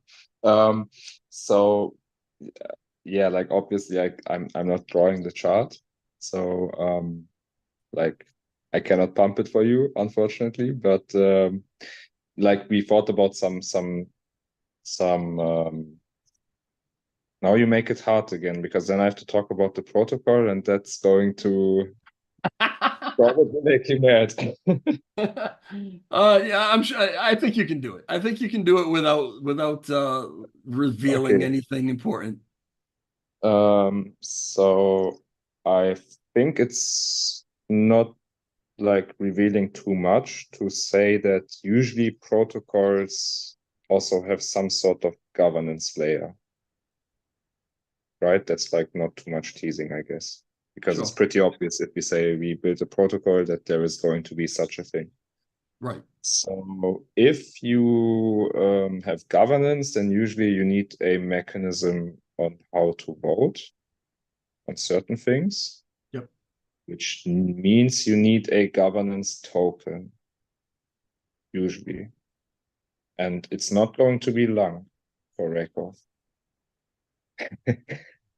So yeah, like obviously I'm not drawing the chart. So like I cannot pump it for you, unfortunately. But like we thought about some now you make it hard again, because then I have to talk about the protocol, and that's going to probably make you mad. Yeah, I'm sure. I think you can do it. I think you can do it without revealing Okay. anything important. So I think it's not like revealing too much to say that usually protocols also have some sort of governance layer, right? That's like not too much teasing, I guess, because it's Sure. pretty obvious if we say we build a protocol that there is going to be such a thing. Right. So if you have governance, then usually you need a mechanism on how to vote on certain things. Yep. Which means you need a governance token, usually. And it's not going to be LUNC for Rakoff.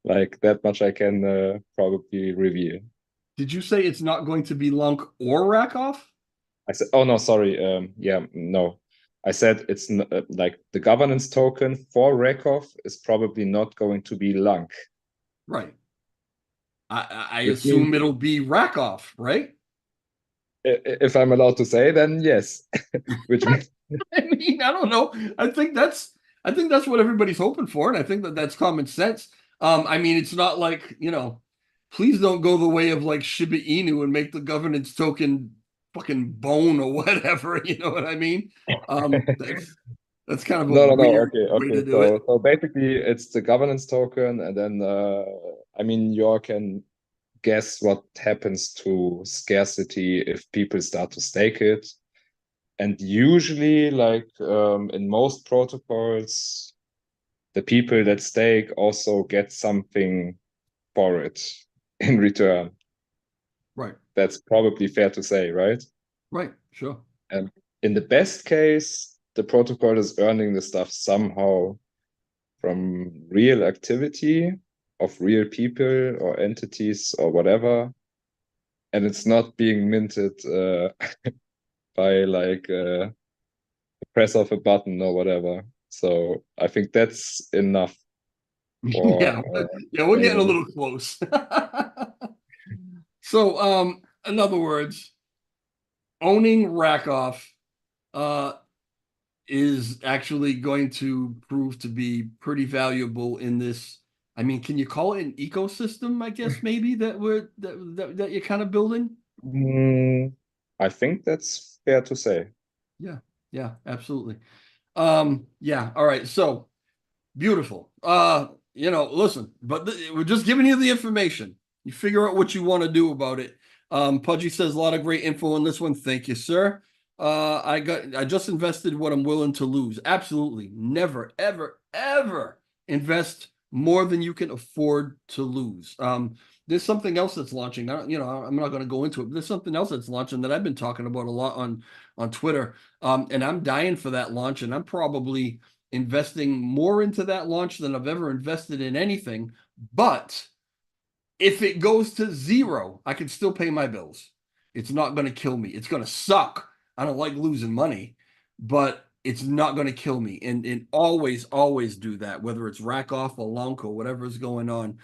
Like that much I can probably reveal. Did you say it's not going to be LUNC or Rakoff? I said, oh no, sorry. Yeah, no. I said it's like the governance token for Rakoff is probably not going to be LUNC. Right. I Which means, assume it'll be Rakoff, right? if I'm allowed to say, then yes. Which means, I mean, I don't know. I think that's what everybody's hoping for, and I think that that's common sense. I mean, it's not like, please don't go the way of like Shiba Inu and make the governance token fucking bone or whatever. You know what I mean? That's kind of a no. weird Okay, way to okay. do it. So basically, it's the governance token, and then I mean, you can guess what happens to scarcity if people start to stake it. And usually, like in most protocols, the people that stake also get something for it in return. Right. That's probably fair to say, right? Right. Sure. And in the best case, the protocol is earning the stuff somehow from real activity of real people or entities or whatever. And it's not being minted by like the press of a button or whatever. So I think that's enough for Yeah. Yeah, we're getting a saying little close. So, in other words, owning Rakoff uh, is actually going to prove to be pretty valuable in this. I mean, can you call it an ecosystem? I guess maybe that you're kind of building. I think that's fair to say. Yeah, yeah, absolutely. Yeah, all right. So beautiful. Listen, but we're just giving you the information. You figure out what you want to do about it. Pudgy says a lot of great info on this one. Thank you, sir. I just invested what I'm willing to lose. Absolutely. Never, ever, ever invest more than you can afford to lose. There's something else that's launching. I'm not going to go into it, but there's something else that's launching that I've been talking about a lot on Twitter. And I'm dying for that launch, and I'm probably investing more into that launch than I've ever invested in anything. But if it goes to zero, I can still pay my bills. It's not going to kill me. It's going to suck. I don't like losing money, but it's not going to kill me. And always, always do that, whether it's Rakoff or LUNC or whatever is going on.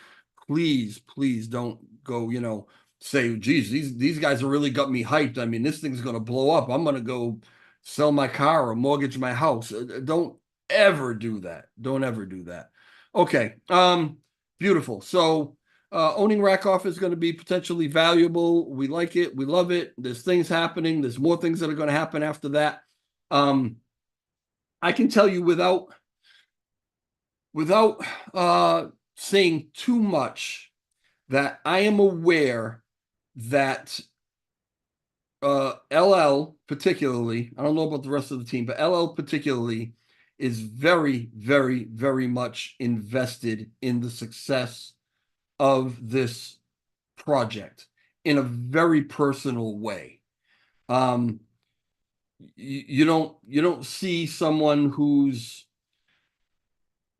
Please, please don't go, say, geez, these guys have really got me hyped. I mean, this thing's going to blow up. I'm going to go sell my car or mortgage my house. Don't ever do that. Don't ever do that. Okay. Beautiful. So owning Rackoff is going to be potentially valuable. We like it. We love it. There's things happening. There's more things that are going to happen after that. I can tell you without saying too much that I am aware that LL particularly, I don't know about the rest of the team, but LL particularly is very, very, very much invested in the success of this project in a very personal way. You don't see someone who's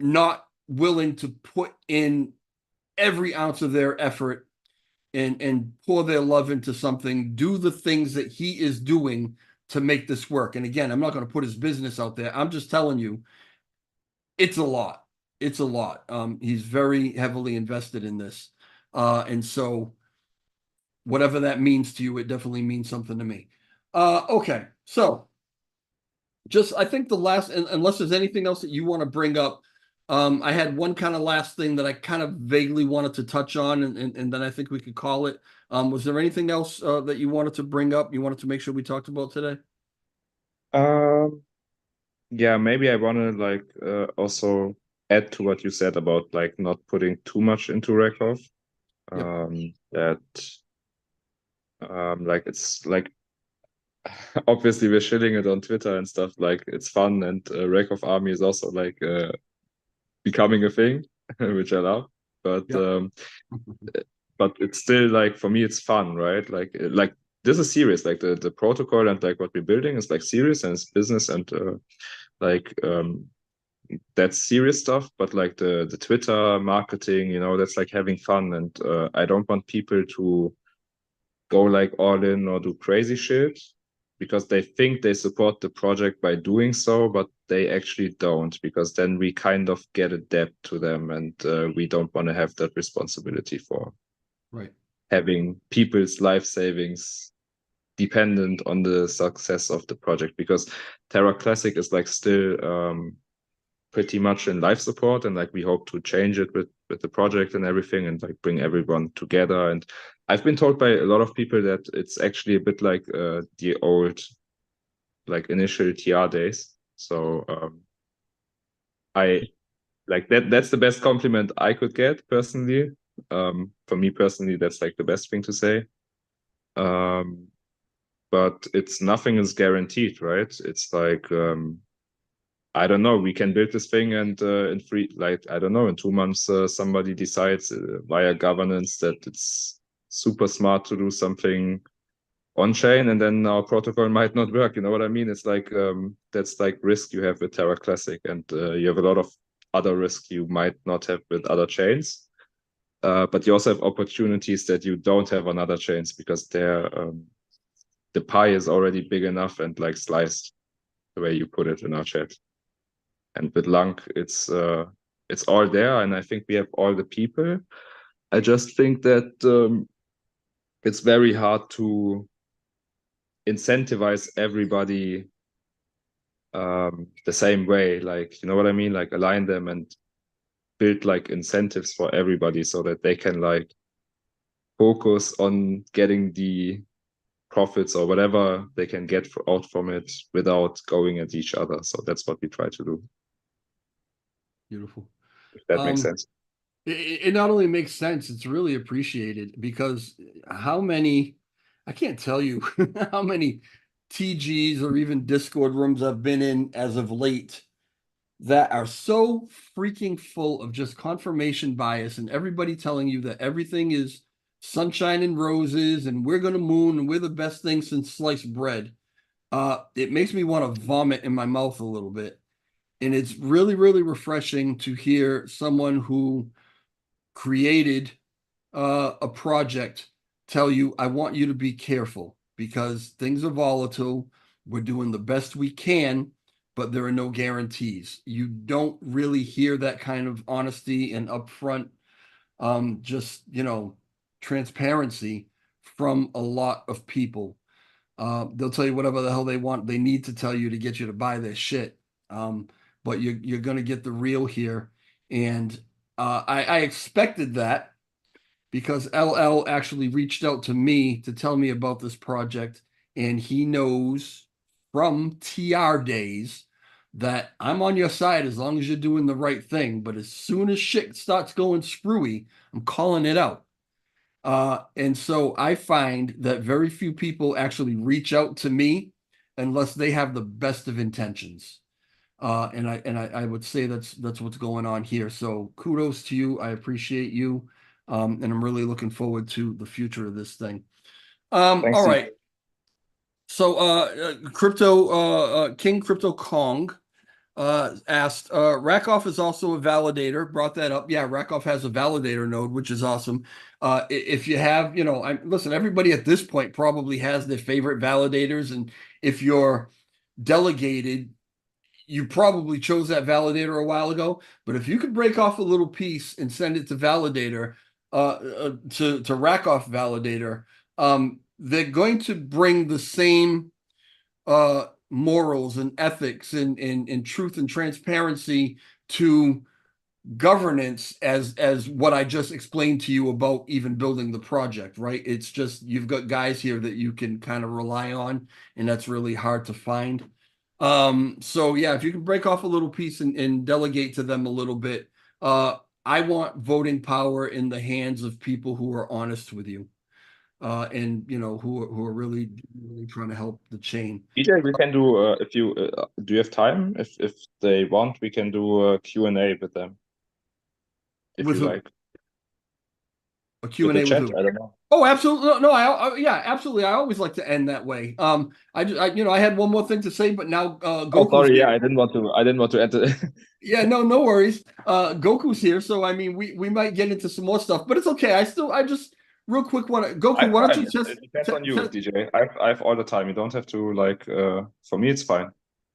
not willing to put in every ounce of their effort and pour their love into something, do the things that he is doing to make this work. And again, I'm not going to put his business out there. I'm just telling you, it's a lot. It's a lot. He's very heavily invested in this. And so whatever that means to you, it definitely means something to me. Okay. So just, I think the last, unless there's anything else that you want to bring up, I had one kind of last thing that I kind of vaguely wanted to touch on, and then I think we could call it. Was there anything else that you wanted to bring up? You wanted to make sure we talked about today? Yeah, maybe I want to like also add to what you said about like not putting too much into Rakov. That like it's like obviously we're shilling it on Twitter and stuff, like it's fun, and Rakov Army is also like becoming a thing, which I love. But but it's still like, for me it's fun, right? Like this is serious. Like the protocol and like what we're building is like serious, and it's business, and like that's serious stuff. But like the Twitter marketing, you know, that's like having fun, and I don't want people to go like all in or do crazy shit because they think they support the project by doing so, but they actually don't, because then we kind of get a debt to them, and we don't want to have that responsibility for having people's life savings dependent on the success of the project, because Terra Classic is like still pretty much in life support, and like we hope to change it with the project and everything, and like bring everyone together. And I've been told by a lot of people that it's actually a bit like the old like initial TR days. So I like that's the best compliment I could get personally. For me personally, that's like the best thing to say. But it's nothing is guaranteed, right? It's like I don't know, we can build this thing, and in free, like, I don't know, in 2 months, somebody decides via governance that it's super smart to do something on chain, and then our protocol might not work. You know what I mean? It's like, that's like risk you have with Terra Classic, and you have a lot of other risk you might not have with other chains. But you also have opportunities that you don't have on other chains, because they're, the pie is already big enough and like sliced the way you put it in our chat. And with LUNC, it's all there, and I think we have all the people. I just think that it's very hard to incentivize everybody the same way. Like, you know what I mean? Like align them and build like incentives for everybody so that they can like focus on getting the profits or whatever they can get out from it without going at each other. So that's what we try to do. Beautiful. If that makes sense. It not only makes sense, it's really appreciated, because how many, I can't tell you how many TGs or even Discord rooms I've been in as of late that are so freaking full of just confirmation bias, and everybody telling you that everything is sunshine and roses and we're going to moon and we're the best thing since sliced bread. It makes me want to vomit in my mouth a little bit. And it's really, really refreshing to hear someone who created a project tell you, I want you to be careful because things are volatile. We're doing the best we can, but there are no guarantees. You don't really hear that kind of honesty and upfront, just, transparency from a lot of people. They'll tell you whatever the hell they want. They need to tell you to get you to buy their shit. But you're gonna get the real here. And I expected that because LL actually reached out to me to tell me about this project, and he knows from TR days that I'm on your side as long as you're doing the right thing. But as soon as shit starts going screwy, I'm calling it out. And so I find that very few people actually reach out to me unless they have the best of intentions. And I would say that's what's going on here. So kudos to you. I appreciate you. And I'm really looking forward to the future of this thing. Thanks, All Steve. right. So King Crypto Kong asked, Rakoff is also a validator, brought that up. Yeah, Rakoff has a validator node, which is awesome. If you have, listen, everybody at this point probably has their favorite validators. And if you're delegated, you probably chose that validator a while ago. But if you could break off a little piece and send it to validator, to Rakoff validator, they're going to bring the same morals and ethics and truth and transparency to governance as what I just explained to you about even building the project, right? It's just you've got guys here that you can kind of rely on, and that's really hard to find. So yeah, if you can break off a little piece and delegate to them a little bit, I want voting power in the hands of people who are honest with you. And who are really trying to help the chain. DJ, we can do if you do you have time? If they want, we can do a Q&A with them. If With you who? like. A With Q&A the with chat, who? I don't know. Oh, absolutely. No, yeah, absolutely. I always like to end that way. I had one more thing to say, but now Oh, Goku's sorry. here. Yeah, I didn't want to enter. Yeah, no worries. Goku's here, so I mean, we might get into some more stuff, but it's okay. I just real quick want to Goku. I'm Why don't fine. you just It depends on you, DJ. I've all the time. You don't have to like. For me, it's fine.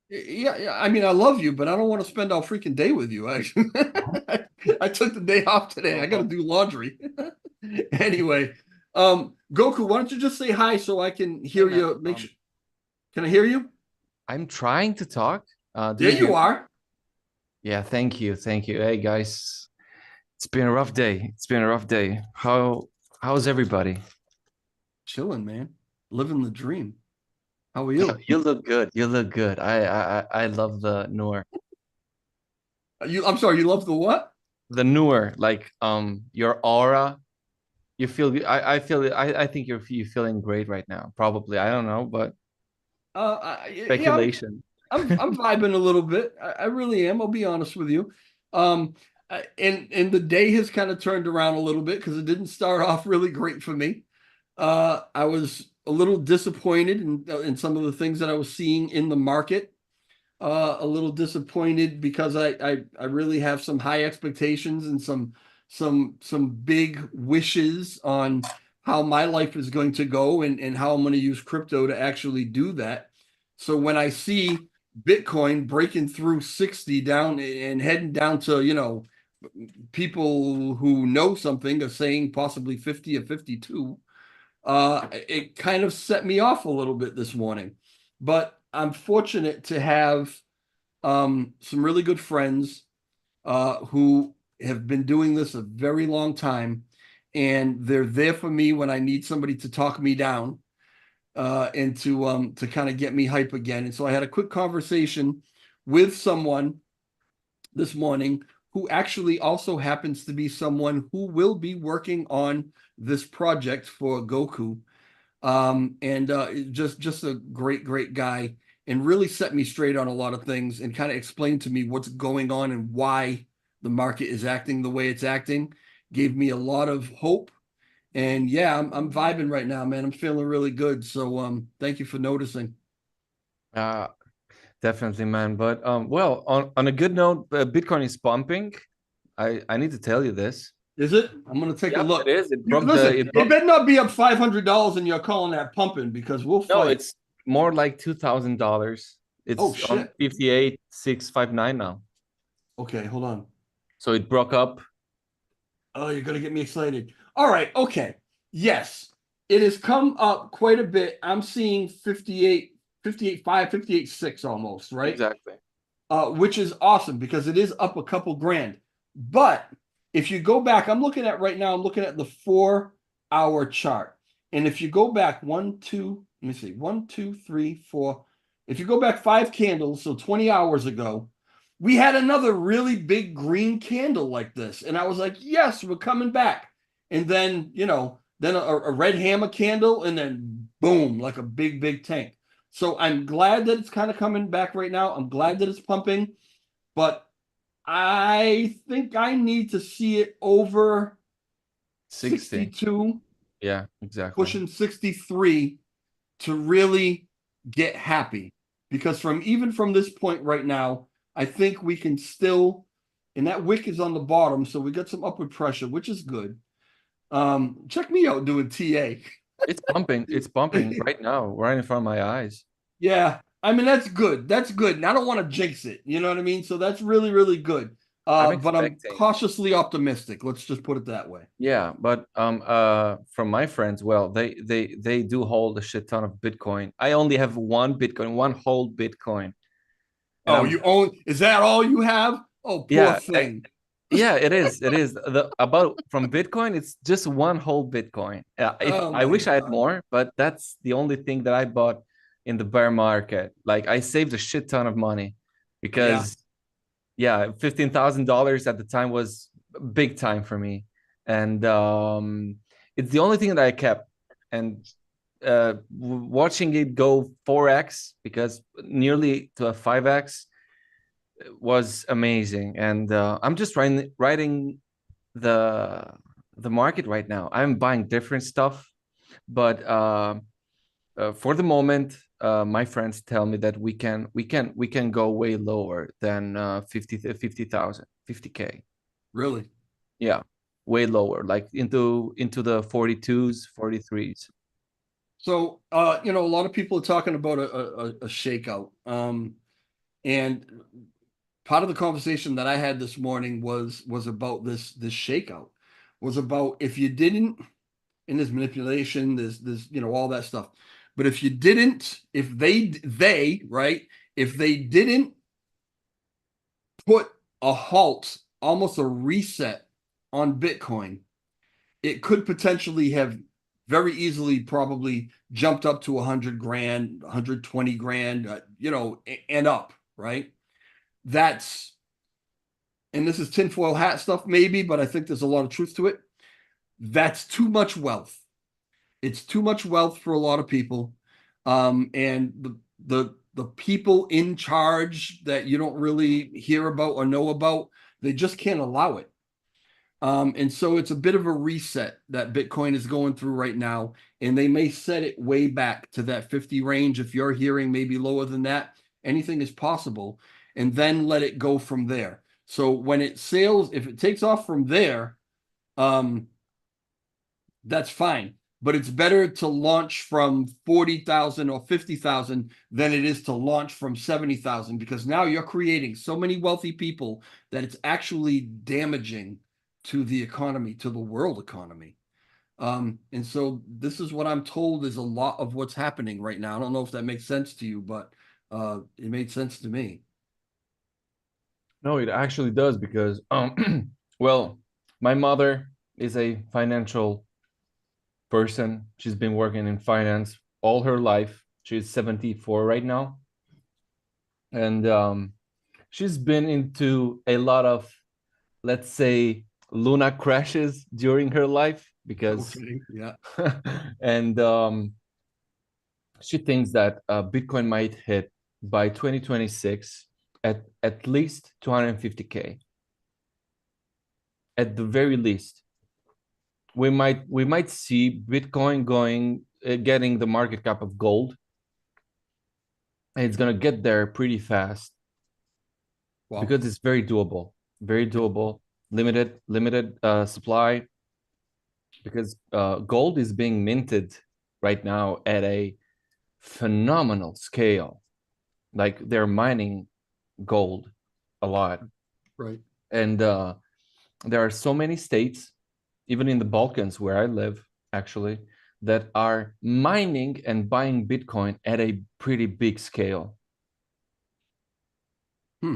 yeah. I mean, I love you, but I don't want to spend all freaking day with you. Actually, I took the day off today. I got to do laundry. Anyway, Goku, why don't you just say hi so I can hear you? Make sure. Can I hear you? I'm trying to talk. Do There hear you me? are. Yeah, thank you. Hey guys. It's been a rough day. How's everybody? Chilling, man. Living the dream. How are you? You look good. I love the newer. I'm sorry, you love the what? The newer, like your aura. You feel I feel I think you're feeling great right now. Probably. I don't know, but Yeah, speculation. I'm vibing a little bit. I really am. I'll be honest with you. And the day has kind of turned around a little bit because it didn't start off really great for me. I was a little disappointed in some of the things that I was seeing in the market. A little disappointed because I really have some high expectations and some big wishes on how my life is going to go and how I'm going to use crypto to actually do that. So when I see Bitcoin breaking through 60 down and heading down to, people who know something are saying possibly 50 or 52, it kind of set me off a little bit this morning. But I'm fortunate to have some really good friends who have been doing this a very long time, and they're there for me when I need somebody to talk me down and to kind of get me hype again. And so I had a quick conversation with someone this morning who actually also happens to be someone who will be working on this project for Goku. And just a great guy, and really set me straight on a lot of things and kind of explained to me what's going on and why the market is acting the way it's acting. Gave me a lot of hope. And yeah, I'm vibing right now, man. I'm feeling really good. So thank you for noticing. Uh Definitely, man. But well, on a good note, Bitcoin is pumping. I need to tell you this. Is it? I'm gonna take a Yep, look. it is. It You, broke listen, the it better not be up $500 and you're calling that pumping because we'll No, fight. it's more like $2,000. Oh It's on shit. 58,659 now. Okay, hold on. So it broke up. Oh, you're gonna get me excited. All right, okay. Yes. It has come up quite a bit. I'm seeing 58, 58.5, 58.6 almost, right? Exactly. Which is awesome because it is up a couple grand. But if you go back, I'm looking at right now, I'm looking at the 4-hour chart. And if you go back let me see, 1, 2, 3, 4. If you go back 5 candles, so 20 hours ago, we had another really big green candle like this. And I was like, yes, we're coming back. And then, then a red hammer candle, and then boom, like a big, big tank. So I'm glad that it's kind of coming back right now. I'm glad that it's pumping, but I think I need to see it over 60. 62, Yeah, exactly. pushing 63 to really get happy. Because even from this point right now, I think we can still, and that wick is on the bottom, so we got some upward pressure, which is good. Check me out doing TA. It's pumping. It's pumping right now, right in front of my eyes. Yeah, I mean that's good. That's good. And I don't want to jinx it. You know what I mean? So that's really, really good. I'm But I'm expecting. cautiously optimistic. Let's just put it that way. Yeah, but from my friends, well, they do hold a shit ton of Bitcoin. I only have one Bitcoin, one whole Bitcoin. And Oh, you own? Is that all you have? Oh, poor yeah, thing. yeah, it is. It is the about from Bitcoin. It's just one whole Bitcoin. If Oh I my wish I had God. more, but that's the only thing that I bought in the bear market. Like I saved a shit ton of money Yeah, because yeah, $15,000 at the time was big time for me, and it's the only thing that I kept. And watching it go 4x because nearly to a 5x was amazing. And I'm just riding the the market right now. I'm buying different stuff, but for the moment, my friends tell me that we can go way lower than 50,000, 50K. really. Yeah, way lower, like into the 42s, 43s. So, a lot of people are talking about a shakeout. And part of the conversation that I had this morning was about this shakeout. Was about if you didn't, and there's manipulation, there's all that stuff. But if you didn't, if they right, if they didn't put a halt, almost a reset on Bitcoin, it could potentially have very easily probably jumped up to 100 grand, 120 grand, and up, right? That's, and this is tinfoil hat stuff maybe, but I think there's a lot of truth to it. That's too much wealth. It's too much wealth for a lot of people. And the people in charge that you don't really hear about or know about, they just can't allow it. And so it's a bit of a reset that Bitcoin is going through right now. And they may set it way back to that 50 range. If you're hearing maybe lower than that, anything is possible. And then let it go from there. So when it sails, if it takes off from there, that's fine. But it's better to launch from 40,000 or 50,000 than it is to launch from 70,000 because now you're creating so many wealthy people that it's actually damaging to the economy, to the world economy. And so this is what I'm told is a lot of what's happening right now. I don't know if that makes sense to you, but it made sense to me. No, it actually does because well, my mother is a financial person. She's been working in finance all her life. She's 74 right now. And she's been into a lot of, let's say, Luna crashes during her life because, Okay, yeah. and she thinks that Bitcoin might hit by 2026 at least 250K. At the very least, we might see Bitcoin going getting the market cap of gold, and it's gonna get there pretty fast Wow. because it's very doable, very doable. Limited supply because gold is being minted right now at a phenomenal scale. Like they're mining gold a lot, Right. and there are so many states, even in the Balkans where I live, actually, that are mining and buying Bitcoin at a pretty big scale.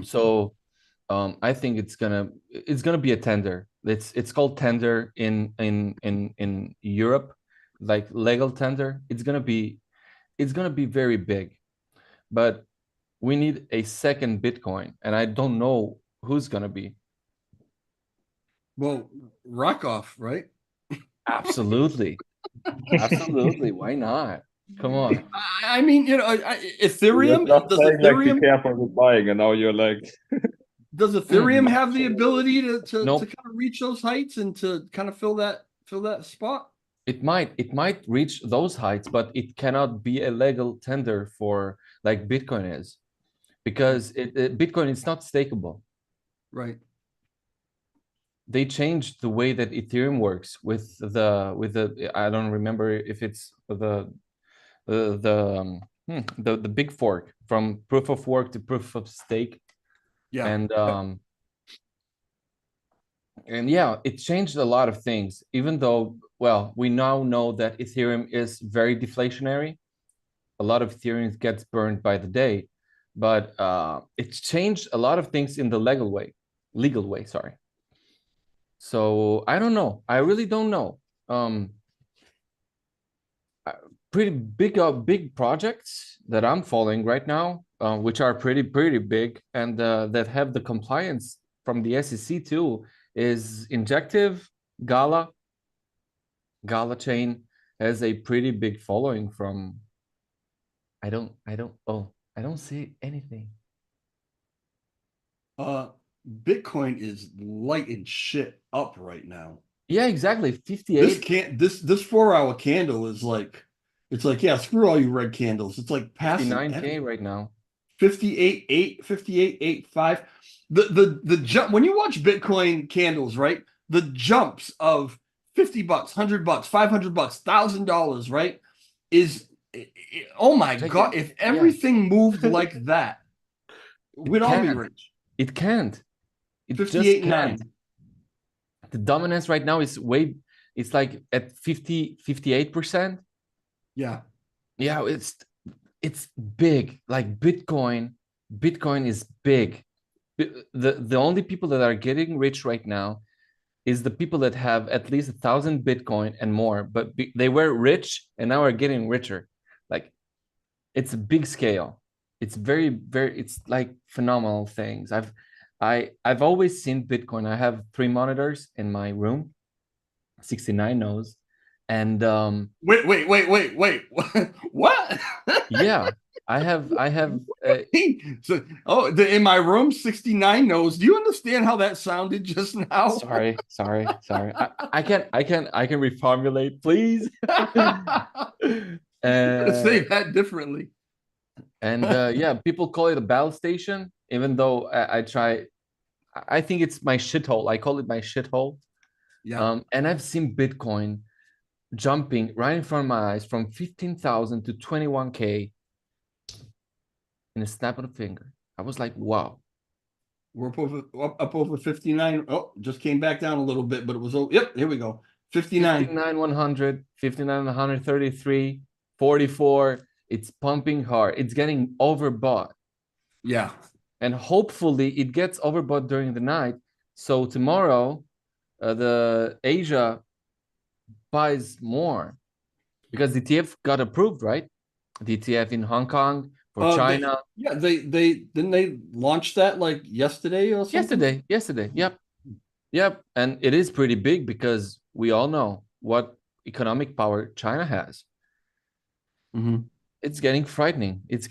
So I think it's gonna be a tender. It's called tender in Europe, like legal tender. It's gonna be very big, but we need a second Bitcoin, and I don't know who's gonna be. Well, Rockoff, right? Absolutely, absolutely. Why not? Come on. I mean, you know, You're Ethereum, just does saying like be Ethereum, careful with buying, and now you're like, does Ethereum Much have the ability to Nope. kind of reach those heights and to kind of fill that spot? It might reach those heights, but it cannot be a legal tender for like Bitcoin is, because Bitcoin is not stakeable. Right. They changed the way that Ethereum works with the I don't remember if it's the big fork from proof of work to proof of stake. Yeah. And yeah, it changed a lot of things, even though, well, we now know that Ethereum is very deflationary. A lot of Ethereum gets burned by the day, but it's changed a lot of things in the legal way, sorry. So I don't know. I really don't know. Pretty big projects that I'm following right now, which are pretty big, and that have the compliance from the SEC too, is Injective, Gala Chain has a pretty big following from. I don't see anything. Bitcoin is lighting shit up right now. Yeah, exactly. 58. This 4-hour candle is like, it's like, yeah, screw all you red candles. It's like passing 59K right now. 58.8, 58.85. The jump when you watch Bitcoin candles, right? The jumps of $50, $100, $500, $1,000, right? Oh my God, if everything moved like that, we'd all be rich. It can't. It 58.9. The dominance right now is it's like at 58%. Yeah. Yeah, it's big. Like Bitcoin is big. The only people that are getting rich right now is the people that have at least 1,000 Bitcoin and more, but they were rich and now are getting richer. Like, it's a big scale. It's it's like phenomenal things. I've always seen Bitcoin. I have 3 monitors in my room, 69 nodes, and wait, what? Yeah, I have So, in my room, 69 nodes. Do you understand how that sounded just now? sorry. I can reformulate, please. Say that differently. And yeah, people call it a battle station, even though I try. I think it's my shithole. I call it my shithole. Yeah. And I've seen Bitcoin jumping right in front of my eyes from 15,000 to 21K in a snap of a finger. I was like, wow. We're up over 59. Oh, just came back down a little bit, but it was, yep, here we go. 59. 59,100, 59,133, 44. It's pumping hard. It's getting overbought. Yeah. And hopefully it gets overbought during the night. So tomorrow, the Asia buys more, because the ETF got approved, right? The ETF in Hong Kong for China. They didn't they launch that like yesterday or something? Yesterday. Yep. And it is pretty big, because we all know what economic power China has. It's getting frightening. It's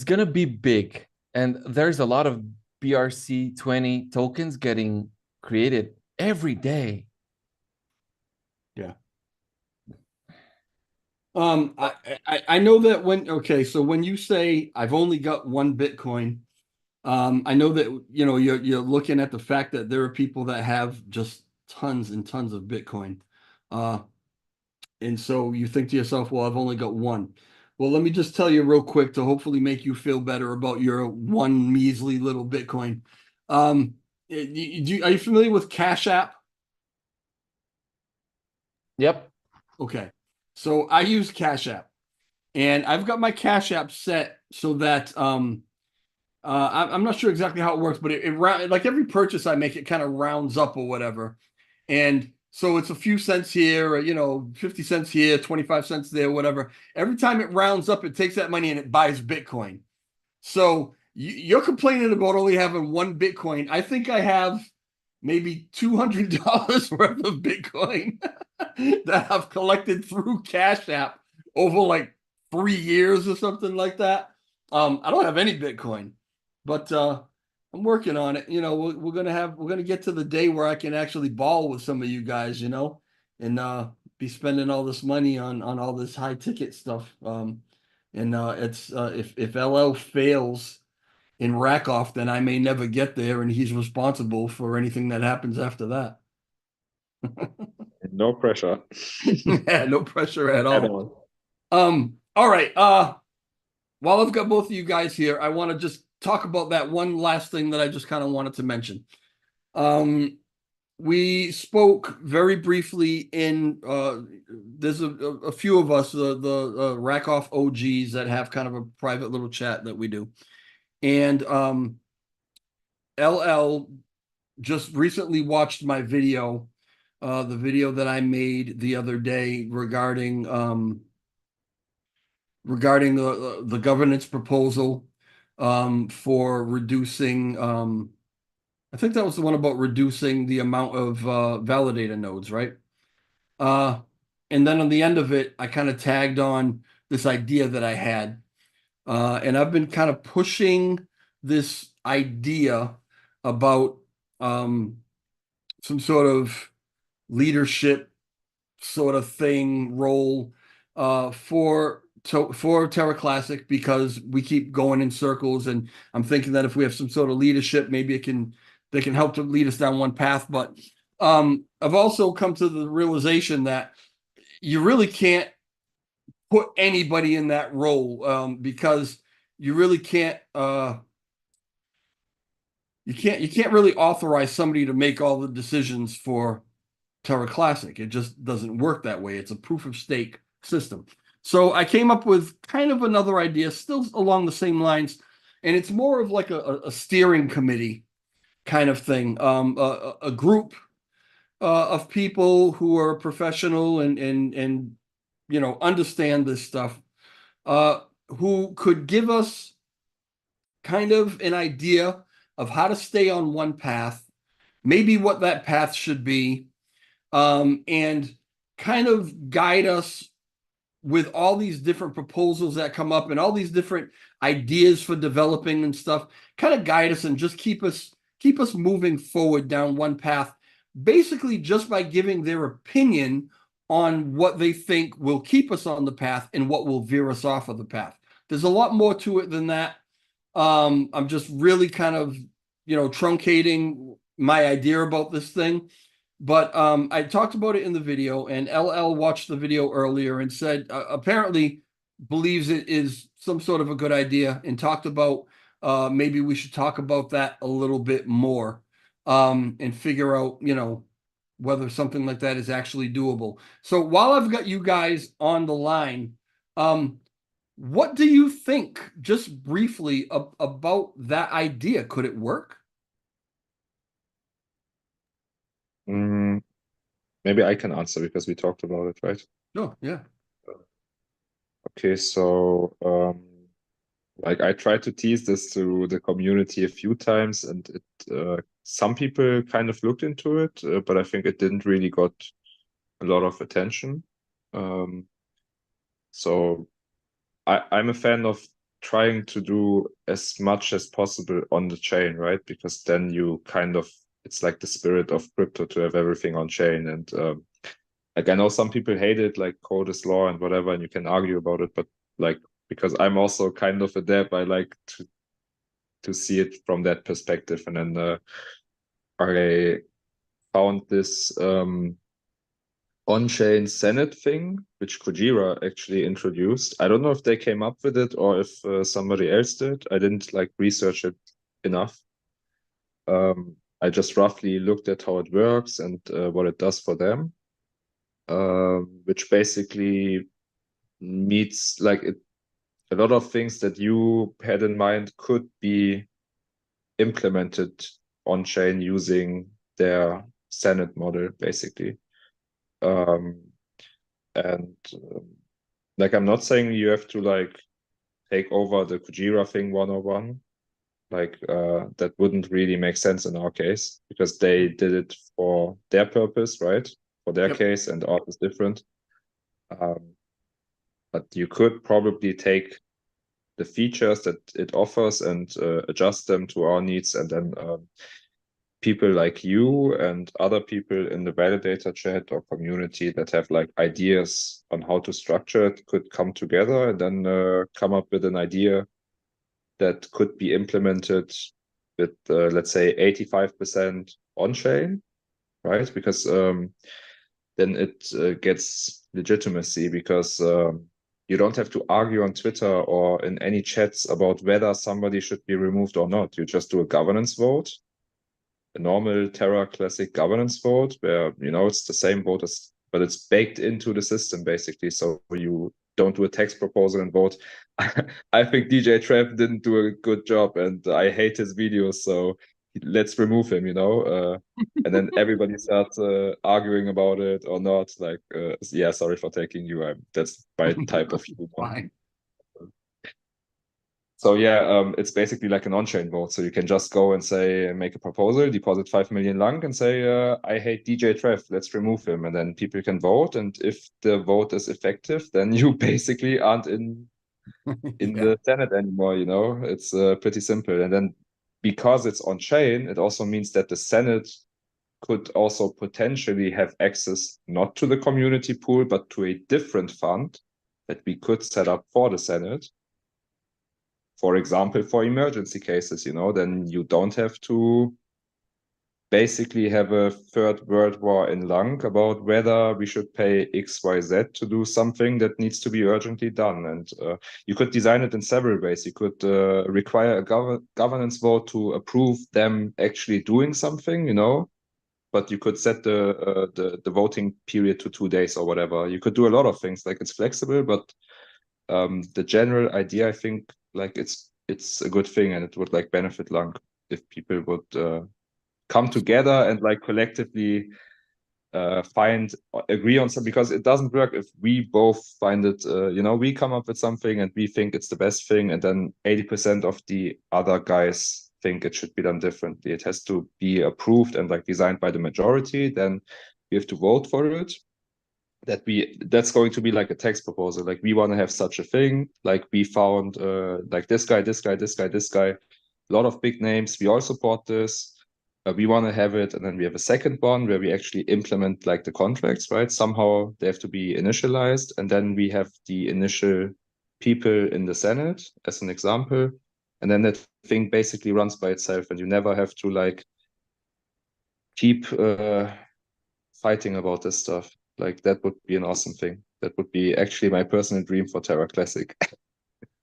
gonna be big. And there's a lot of BRC20 tokens getting created every day. Yeah. I know that so when you say I've only got 1 Bitcoin, I know that you're looking at the fact that there are people that have just tons and tons of Bitcoin. And so you think to yourself, well, I've only got 1. Well, let me just tell you real quick to hopefully make you feel better about your 1 measly little Bitcoin. Are you familiar with Cash App? Yep. Okay. So I use Cash App, and I've got my Cash App set so that I'm not sure exactly how it works, but like every purchase I make, it kind of rounds up or whatever. And so it's a few cents here, or 50 cents here, 25 cents there, whatever. Every time it rounds up, it takes that money and it buys Bitcoin. So you're complaining about only having one Bitcoin. I think I have maybe $200 worth of Bitcoin that I've collected through Cash App over like 3 years or something like that. I don't have any Bitcoin, but I'm working on it. We're gonna get to the day where I can actually ball with some of you guys, and be spending all this money on all this high ticket stuff. And it's if LL fails in Rakoff, then I may never get there, and he's responsible for anything that happens after that. No pressure. Yeah, no pressure at At all. all. All right. While I've got both of you guys here, I want to just talk about that one last thing that I just kind of wanted to mention. We spoke very briefly in there's a few of us, the Rakoff OGs that have kind of a private little chat that we do. And LL just recently watched my video, the video that I made the other day regarding the governance proposal for reducing. I think that was the one about reducing the amount of validator nodes, right? And then on the end of it, I kind of tagged on this idea that I had. And I've been kind of pushing this idea about some sort of leadership sort of thing role for Terra Classic, because we keep going in circles, and I'm thinking that if we have some sort of leadership, maybe they can help to lead us down one path. But I've also come to the realization that you really can't put anybody in that role, because you really can't you can't really authorize somebody to make all the decisions for Terra Classic. It just doesn't work that way. It's a proof of stake system. So I came up with kind of another idea, still along the same lines, and it's more of like a steering committee kind of thing, a group of people who are professional and understand this stuff, who could give us kind of an idea of how to stay on one path, maybe what that path should be, and kind of guide us with all these different proposals that come up and all these different ideas for developing and stuff, kind of guide us and just keep us moving forward down one path, basically just by giving their opinion on what they think will keep us on the path and what will veer us off of the path. There's a lot more to it than that. I'm just really kind of, truncating my idea about this thing. But I talked about it in the video, and LL watched the video earlier and said apparently believes it is some sort of a good idea, and talked about maybe we should talk about that a little bit more, and figure out, whether something like that is actually doable. So while I've got you guys on the line, what do you think, just briefly, about that idea? Could it work? Maybe I can answer because we talked about it, right? Oh, yeah. Okay, so like I tried to tease this to the community a few times, and some people kind of looked into it, but I think it didn't really got a lot of attention. So I'm a fan of trying to do as much as possible on the chain, right? Because then you kind of, it's like the spirit of crypto to have everything on chain. And like I know some people hate it, like code is law and whatever, and you can argue about it, but like, because I'm also kind of a dev, I like to see it from that perspective. And then I found this on-chain Senate thing, which Kujira actually introduced. I don't know if they came up with it or if somebody else did. I didn't like research it enough. I just roughly looked at how it works and what it does for them. which basically meets like a lot of things that you had in mind could be implemented on chain using their Senate model, basically. Like, I'm not saying you have to like take over the Kujira thing 101. Like, that wouldn't really make sense in our case because they did it for their purpose, right? For their case, and ours is different. But you could probably take the features that it offers and adjust them to our needs, and then people like you and other people in the validator chat or community that have like ideas on how to structure it could come together and then come up with an idea that could be implemented with, let's say, 85% on-chain, right? Because then it gets legitimacy, because you don't have to argue on Twitter or in any chats about whether somebody should be removed or not. You just do a governance vote, a normal Terra Classic governance vote, where, you know, it's the same vote as, but it's baked into the system, basically. So you don't do a text proposal and vote. I think DJ Trev didn't do a good job and I hate his videos, so let's remove him, you know? And then everybody starts arguing about it or not. Like, yeah, sorry for taking you. That's my type of humor. Fine. So yeah, it's basically like an on-chain vote. So you can just go and say, make a proposal, deposit 5 million LUNC and say, I hate DJ Trev, let's remove him. And then people can vote. And if the vote is effective, then you basically aren't in the Senate anymore, you know? It's pretty simple. And then because it's on-chain, it also means that the Senate could also potentially have access not to the community pool, but to a different fund that we could set up for the Senate. For example, for emergency cases, you know, then you don't have to basically have a third world war in LUNC about whether we should pay XYZ to do something that needs to be urgently done. And you could design it in several ways. You could require a governance vote to approve them actually doing something, you know, but you could set the voting period to 2 days or whatever. You could do a lot of things. Like, it's flexible, but the general idea, I think, like, it's a good thing, and it would like benefit LUNC if people would come together and like collectively agree on something, because it doesn't work if we both find it, you know, we come up with something and we think it's the best thing, and then 80% of the other guys think it should be done differently. It has to be approved and like designed by the majority. Then we have to vote for it. That's going to be like a text proposal. Like, we want to have such a thing. Like, we found like this guy, a lot of big names. We all support this. We want to have it. And then we have a second one where we actually implement like the contracts, right? Somehow they have to be initialized. And then we have the initial people in the Senate as an example. And then that thing basically runs by itself, and you never have to like keep fighting about this stuff. Like, that would be an awesome thing. That would be actually my personal dream for Terra Classic.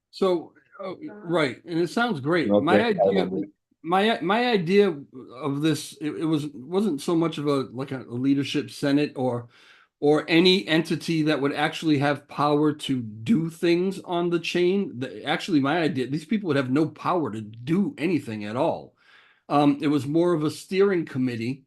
So, right, and it sounds great. Not My that idea, probably. my idea of this, it wasn't so much of a leadership senate or any entity that would actually have power to do things on the chain. Actually, my idea, these people would have no power to do anything at all. It was more of a steering committee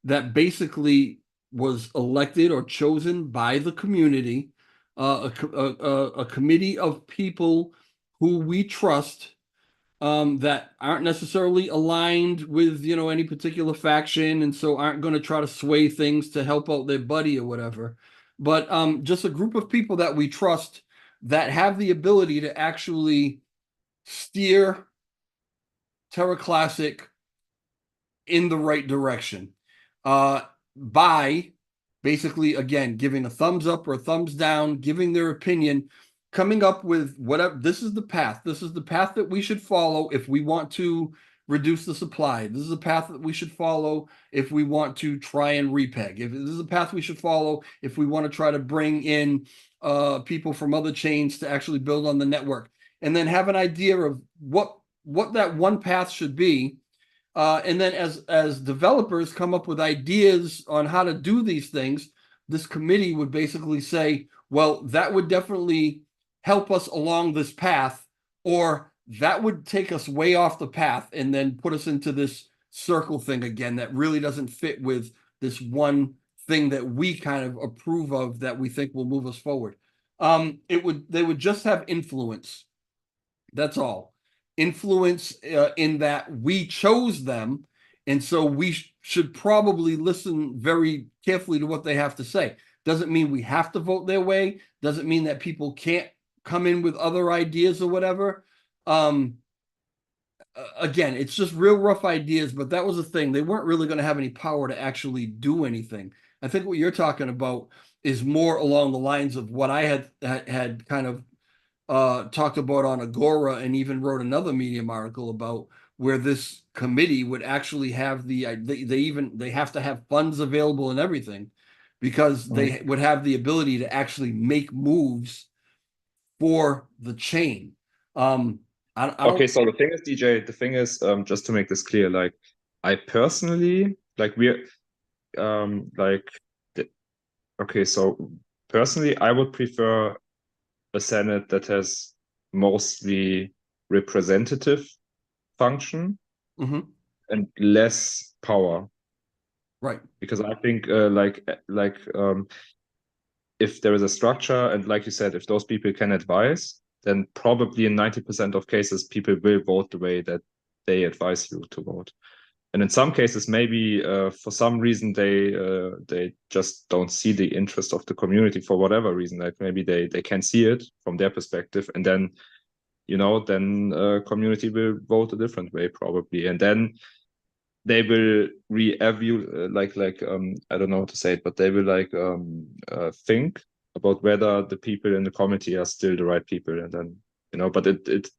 that basically was elected or chosen by the community, a committee of people who we trust, that aren't necessarily aligned with, you know, any particular faction, and so aren't going to try to sway things to help out their buddy or whatever. But just a group of people that we trust that have the ability to actually steer Terra Classic in the right direction, by basically, again, giving a thumbs up or a thumbs down, giving their opinion, coming up with whatever. This is the path. This is the path that we should follow if we want to reduce the supply. This is the path that we should follow if we want to try and repeg. If this is the path we should follow if we want to try to bring in people from other chains to actually build on the network, and then have an idea of what that one path should be. And then as developers come up with ideas on how to do these things, this committee would basically say, well, that would definitely help us along this path, or that would take us way off the path and then put us into this circle thing again that really doesn't fit with this one thing that we kind of approve of that we think will move us forward. They would just have influence. That's all. Influence in that we chose them, and so we should probably listen very carefully to what they have to say. Doesn't mean we have to vote their way. Doesn't mean that people can't come in with other ideas or whatever. Again, it's just real rough ideas, but that was the thing. They weren't really going to have any power to actually do anything. I think what you're talking about is more along the lines of what I had kind of talked about on Agora, and even wrote another Medium article about, where this committee would actually have they have to have funds available and everything, because they would have the ability to actually make moves for the chain. Okay, so the thing is, DJ, the thing is, just to make this clear, like, I personally, like, okay, so personally, I would prefer a Senate that has mostly representative function and less power. Right. Because I think, if there is a structure, and like you said, if those people can advise, then probably in 90% of cases, people will vote the way that they advise you to vote. And in some cases, maybe for some reason they just don't see the interest of the community for whatever reason. Like maybe they can see it from their perspective, and then community will vote a different way probably, and then they will re-evaluate, I don't know how to say it, but they will think about whether the people in the committee are still the right people, and then but it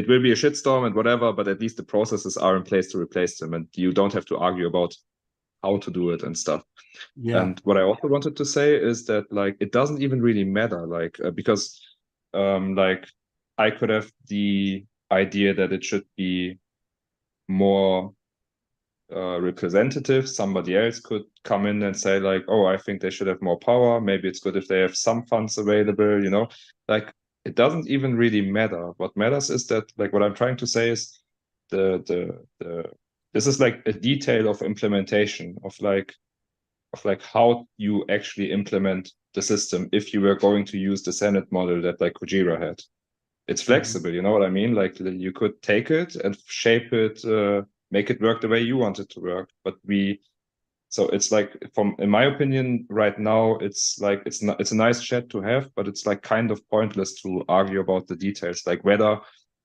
will be a shitstorm and whatever, but at least the processes are in place to replace them, and you don't have to argue about how to do it and stuff. Yeah. And what I also wanted to say is that, like, it doesn't even really matter, because I could have the idea that it should be more representative. Somebody else could come in and say, like, oh, I think they should have more power. Maybe it's good if they have some funds available, like, it doesn't even really matter. What matters is that, like, what I'm trying to say is this is like a detail of implementation of how you actually implement the system if you were going to use the Senate model that like Kujira had. It's flexible, you know what I mean? Like, you could take it and shape it, make it work the way you want it to work. But so it's like, in my opinion, right now, it's like, it's a nice chat to have, but it's like kind of pointless to argue about the details, like whether,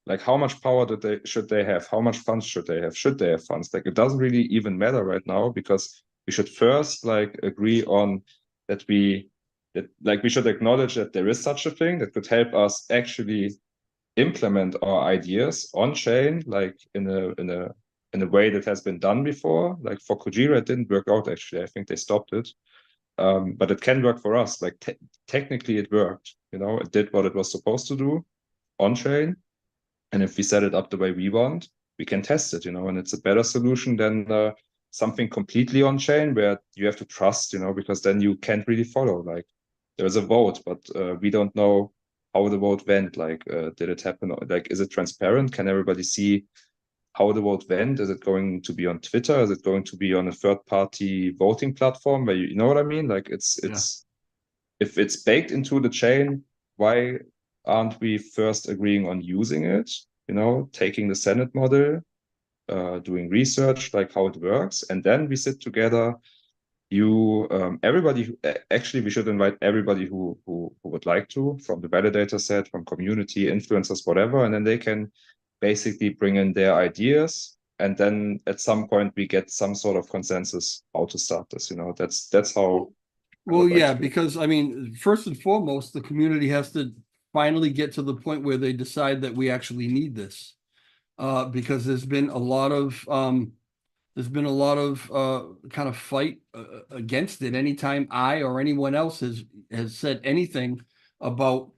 like, how much power should they have? How much funds should they have? Should they have funds? Like, it doesn't really even matter right now, because we should first like agree on that we should acknowledge that there is such a thing that could help us actually implement our ideas on chain, like in a way that has been done before. Like for Kujira, it didn't work out, actually. I think they stopped it. But it can work for us. Like technically it worked, it did what it was supposed to do on chain. And if we set it up the way we want, we can test it, and it's a better solution than something completely on chain where you have to trust, because then you can't really follow. Like, there's a vote, but we don't know how the vote went. Like, did it happen? Like, is it transparent? Can everybody see how the vote went? Is it going to be on Twitter? Is it going to be on a third-party voting platform where you know what I mean? Like, it's if it's baked into the chain, why aren't we first agreeing on using it? Taking the Senate model, doing research, like how it works, and then we sit together. Everybody. Actually, we should invite everybody who would like to, from the validator set, from community, influencers, whatever, and then they can basically bring in their ideas, and then at some point we get some sort of consensus how to start this. That's how. Well, yeah, because I mean, first and foremost, the community has to finally get to the point where they decide that we actually need this, because there's been a lot of kind of fight against it. Anytime I or anyone else has said anything about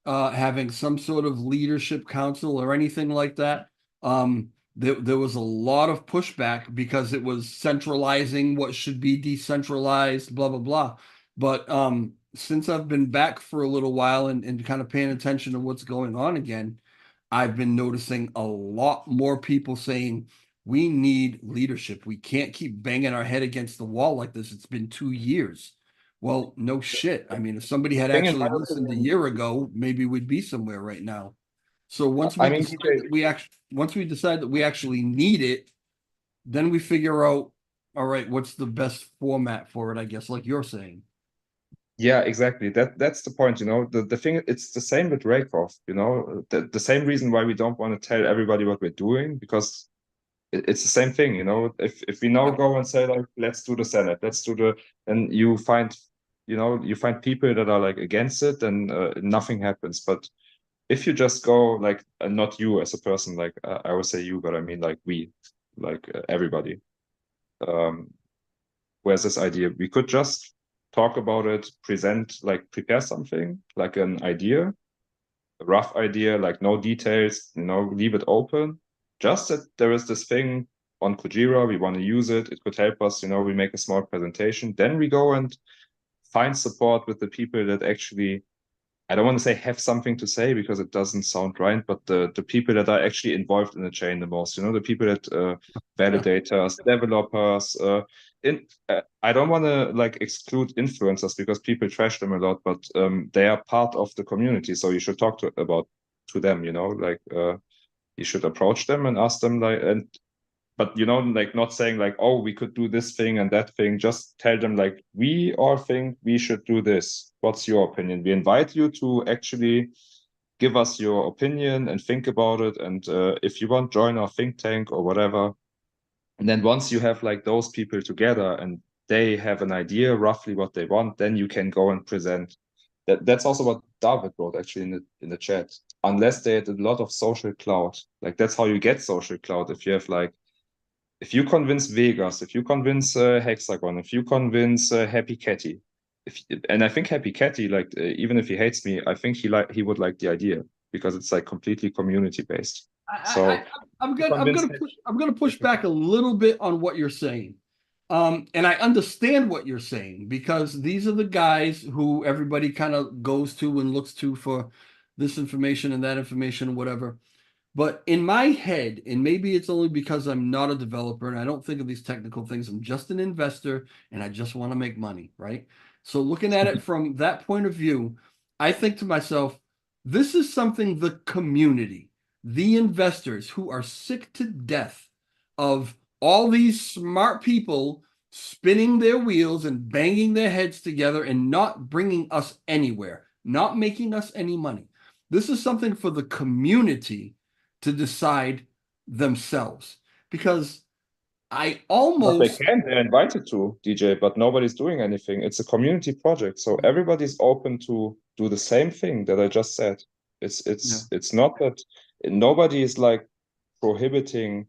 having some sort of leadership council or anything like that, there was a lot of pushback because it was centralizing what should be decentralized, blah blah blah. But since I've been back for a little while and kind of paying attention to what's going on again, I've been noticing a lot more people saying we need leadership. We can't keep banging our head against the wall like this. It's been 2 years. Well, no shit. I mean, if somebody had Thing in actually my listened a opinion, year ago, maybe we'd be somewhere right now. So once I we mean, decide that we actually need it, then we figure out, all right, what's the best format for it, I guess, like you're saying. yeah, exactly. That's the point, you know. The thing, it's the same with Rakoff, you know. The same reason why we don't want to tell everybody what we're doing, because it's the same thing, you know. If we now go and say like, let's do the Senate, let's do the, and you find, you know, you find people that are like against it, and nothing happens. But if you just go like, not you as a person, like I would say you, but I mean like we, like everybody. Where's this idea? We could just talk about it, present, like prepare something, like an idea, a rough idea, like no details, you know, leave it open. Just that there is this thing on Kujira, we want to use it, it could help us, you know, we make a small presentation. Then we go and find support with the people that actually, I don't want to say have something to say because it doesn't sound right, but the people that are actually involved in the chain the most, you know, the people that validators, developers, I don't want to like exclude influencers because people trash them a lot, but they are part of the community, so you should talk to them, you know, like you should approach them and ask them like, and but you know, like not saying like, oh, we could do this thing and that thing. Just tell them like, we all think we should do this. What's your opinion? We invite you to actually give us your opinion and think about it. And if you want, join our think tank or whatever. And then once you have like those people together and they have an idea roughly what they want, then you can go and present. That's also what David wrote actually in the chat. Unless they had a lot of social clout, like that's how you get social clout. If you have like, if you convince Vegas, if you convince Hexagon, if you convince Happy Catty, and I think Happy Catty, like even if he hates me, I think he would like the idea because it's like completely community based. So I'm you gonna convince I'm gonna push back a little bit on what you're saying. And I understand what you're saying because these are the guys who everybody kind of goes to and looks to for this information and that information and whatever. But in my head, and maybe it's only because I'm not a developer and I don't think of these technical things, I'm just an investor and I just want to make money, right? So looking at it from that point of view, I think to myself, this is something the community, the investors who are sick to death of all these smart people spinning their wheels and banging their heads together and not bringing us anywhere, not making us any money. This is something for the community to decide themselves because I But they almost can, they're invited to, DJ, but nobody's doing anything. It's a community project, so everybody's open to do the same thing that I just said. It's not that nobody is like prohibiting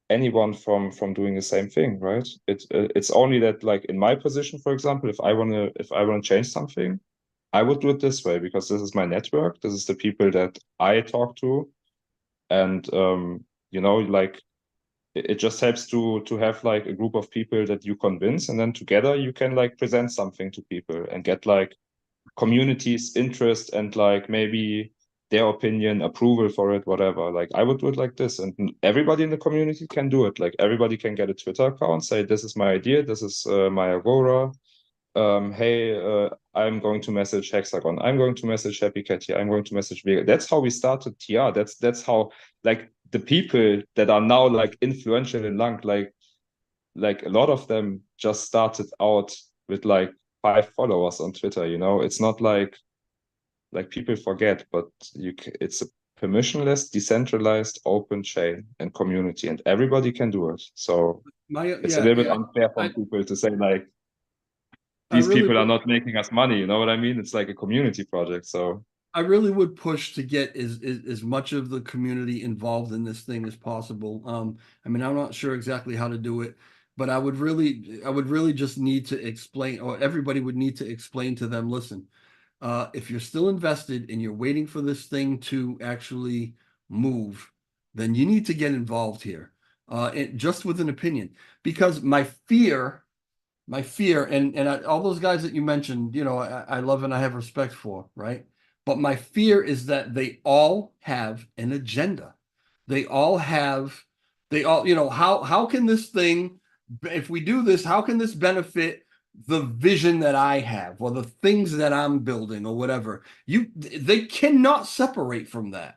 anyone from doing the same thing, right? It's only that like in my position, for example, if I wanna change something, I would do it this way because this is my network, this is the people that I talk to, and you know, like it just helps to have like a group of people that you convince, and then together you can like present something to people and get like community's interest and like maybe their opinion, approval for it, whatever. Like I would do it like this, and everybody in the community can do it. Like everybody can get a Twitter account, say this is my idea, this is my agora. Hey, I'm going to message Hexagon. I'm going to message Happy Catty. I'm going to message Vega. That's how we started TR. That's how like the people that are now like influential in LUNC, like a lot of them just started out with like 5 followers on Twitter. You know, it's not like people forget, but it's a permissionless, decentralized, open chain and community, and everybody can do it. So it's a little bit unfair for people to say like, these people are not making us money, you know what I mean? It's like a community project. So I really would push to get as much of the community involved in this thing as possible. I mean, I'm not sure exactly how to do it, but I would really just need to explain, or everybody would need to explain to them, listen, if you're still invested and you're waiting for this thing to actually move, then you need to get involved here, just with an opinion. Because my fear my fear, and all those guys that you mentioned, you know, I love and I have respect for, right? But my fear is that they all have an agenda. They all have, they all, you know, how can this thing, if we do this, how can this benefit the vision that I have or the things that I'm building or whatever? They cannot separate from that.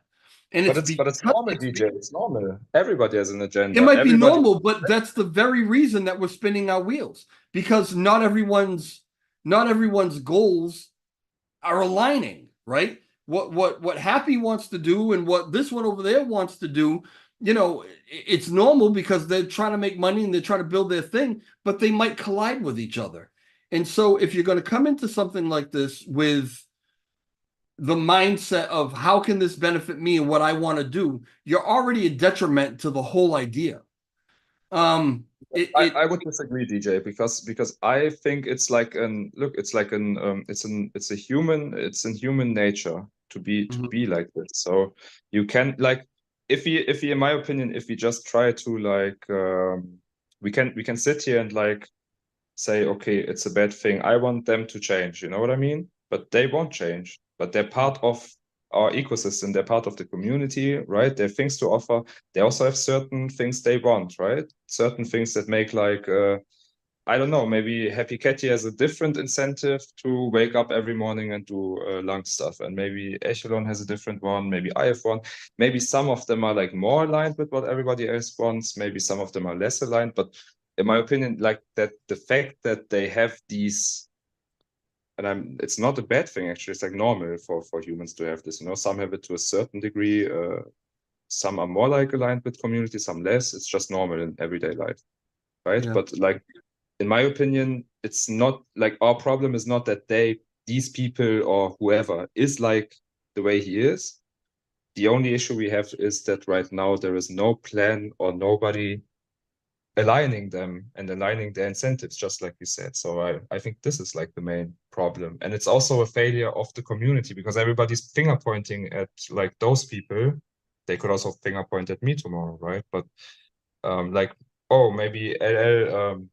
And But it's it's because normal, DJ. It's normal. Everybody has an it agenda. might be Everybody. normal, but that's the very reason that we're spinning our wheels because not everyone's goals are aligning, right? What Happy wants to do and what this one over there wants to do, you know, it's normal because they're trying to make money and they're trying to build their thing, but they might collide with each other. And so if you're going to come into something like this with the mindset of how can this benefit me and what I want to do, you're already a detriment to the whole idea. I would disagree, DJ, because I think it's like it's like it's in human nature to be like this. So you can like if we in my opinion, if we just try to like we can sit here and like say, okay, it's a bad thing. I want them to change, you know what I mean? But they won't change. But they're part of our ecosystem, they're part of the community, right? They have things to offer. They also have certain things they want, right? Certain things that make like I don't know, maybe Happy Catty has a different incentive to wake up every morning and do LUNC stuff. And maybe Echelon has a different one, maybe I have one. Maybe some of them are like more aligned with what everybody else wants. Maybe some of them are less aligned. But in my opinion, like that the fact that they have these, and it's not a bad thing actually, it's like normal for humans to have this, you know, some have it to a certain degree, some are more like aligned with community, some less. It's just normal in everyday life, right? Yeah. But like in my opinion, it's not like our problem is not that these people or whoever is like the way he is. The only issue we have is that right now there is no plan or nobody aligning them and aligning their incentives, just like you said. So I think this is like the main problem. And it's also a failure of the community because everybody's finger pointing at like those people. They could also finger point at me tomorrow, right? But like, oh, maybe LL,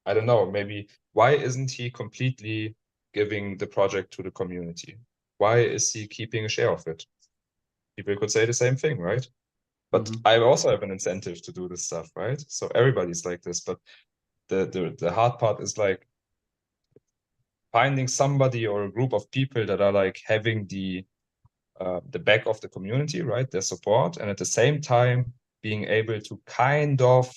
I don't know, maybe why isn't he completely giving the project to the community? Why is he keeping a share of it? People could say the same thing, right? But I also have an incentive to do this stuff, right? So everybody's like this, but the hard part is like finding somebody or a group of people that are like having the back of the community, right? Their support, and at the same time being able to kind of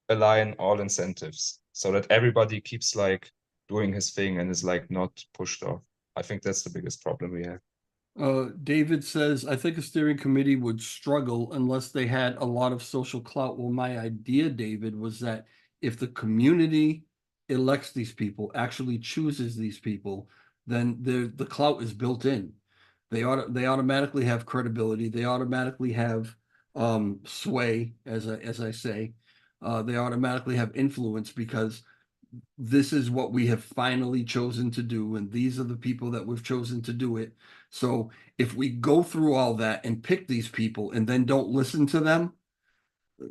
align all incentives so that everybody keeps like doing his thing and is like not pushed off. I think that's the biggest problem we have. David says, I think a steering committee would struggle unless they had a lot of social clout. Well, my idea, David, was that if the community elects these people, actually chooses these people, then the clout is built in. They automatically have credibility. They automatically have sway, as I say. They automatically have influence because this is what we have finally chosen to do, and these are the people that we've chosen to do it. So if we go through all that and pick these people and then don't listen to them,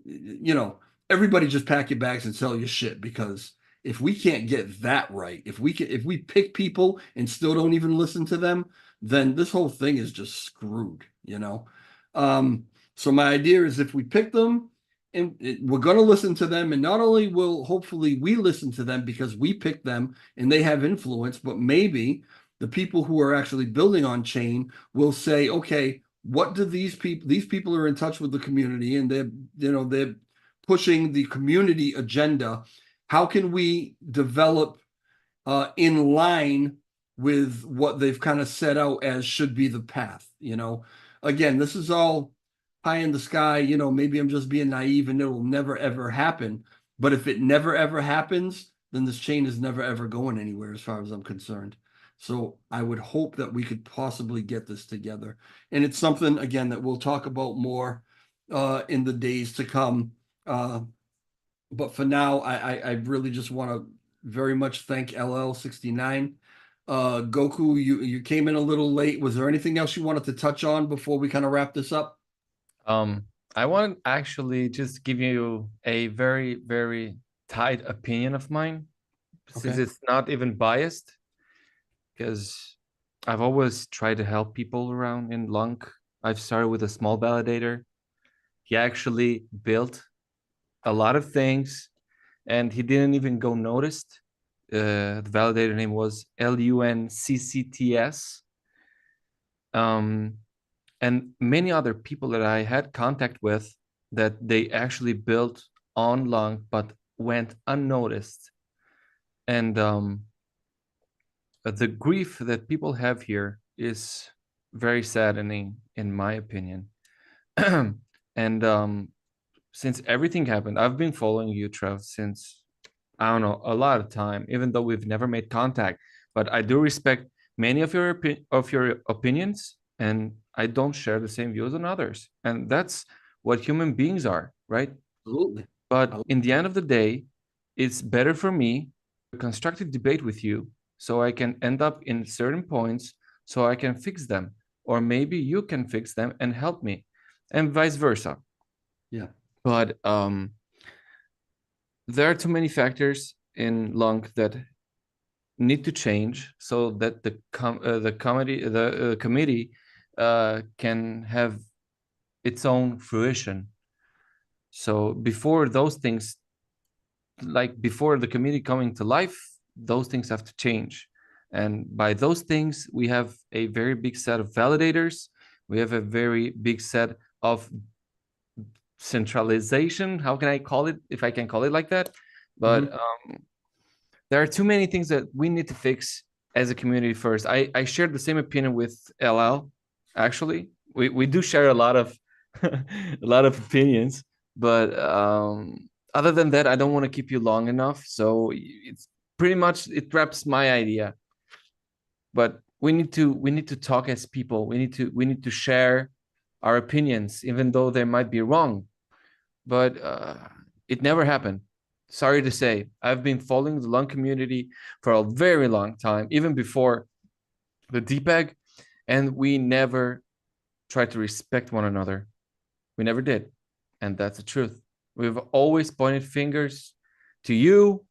you know, everybody just pack your bags and sell your shit, because if we can't get that right, if we pick people and still don't even listen to them, then this whole thing is just screwed, you know. So my idea is if we pick them and we're going to listen to them, and not only will hopefully we listen to them because we pick them and they have influence, but maybe the people who are actually building on chain will say, okay, what do these people are in touch with the community and they're pushing the community agenda. How can we develop in line with what they've kind of set out as should be the path? You know, again, this is all pie in the sky. You know, maybe I'm just being naive and it'll never ever happen. But if it never ever happens, then this chain is never ever going anywhere as far as I'm concerned. So I would hope that we could possibly get this together. And it's something, again, that we'll talk about more in the days to come. But for now, I really just want to very much thank LL69. Goku, you came in a little late. Was there anything else you wanted to touch on before we kind of wrap this up? I want to actually just give you a very, very tight opinion of mine, since Okay. it's not even biased, because I've always tried to help people around in LUNC. I've started with a small validator. He actually built a lot of things, and he didn't even go noticed. The validator name was LUNCCTS. And many other people that I had contact with that they actually built on LUNC but went unnoticed. And the grief that people have here is very saddening, in my opinion. And since everything happened, I've been following you, Trev, since, I don't know, a lot of time, even though we've never made contact. But I do respect many of your opinions, and I don't share the same views on others. And that's what human beings are, right? Absolutely. But in the end of the day, it's better for me to constructive debate with you so I can end up in certain points so I can fix them. Or maybe you can fix them and help me, and vice versa. Yeah. But there are too many factors in LUNC that need to change so that the committee can have its own fruition. So before those things, like before the committee coming to life, those things have to change. And by those things, we have a very big set of validators. We have a very big set of centralization. How can I call it, if I can call it like that? But there are too many things that we need to fix as a community first. I shared the same opinion with LL. Actually, we do share a lot of a lot of opinions, but other than that, I don't want to keep you long enough. So it's pretty much, it wraps my idea. But we need to talk as people. We need to share our opinions, even though they might be wrong. But it never happened. Sorry to say, I've been following the LUNC community for a very long time, even before the DPEG, and we never tried to respect one another. We never did. And that's the truth. We've always pointed fingers to you,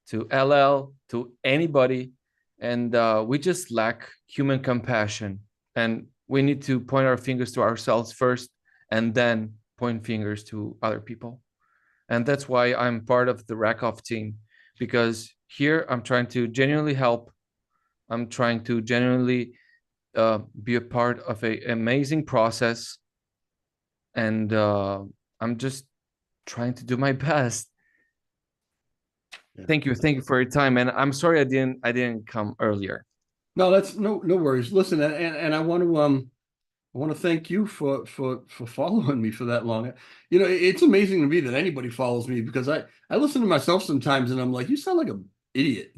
to LL, to anybody, and we just lack human compassion. And we need to point our fingers to ourselves first, and then point fingers to other people. And that's why I'm part of the Rakoff team, because here I'm trying to genuinely help. I'm trying to genuinely be a part of an amazing process. And I'm just trying to do my best. Yeah. Thank you for your time. And I'm sorry I didn't come earlier. No, that's no worries. Listen, and I want to thank you for following me for that long. You know, it's amazing to me that anybody follows me, because I listen to myself sometimes and I'm like, you sound like an idiot.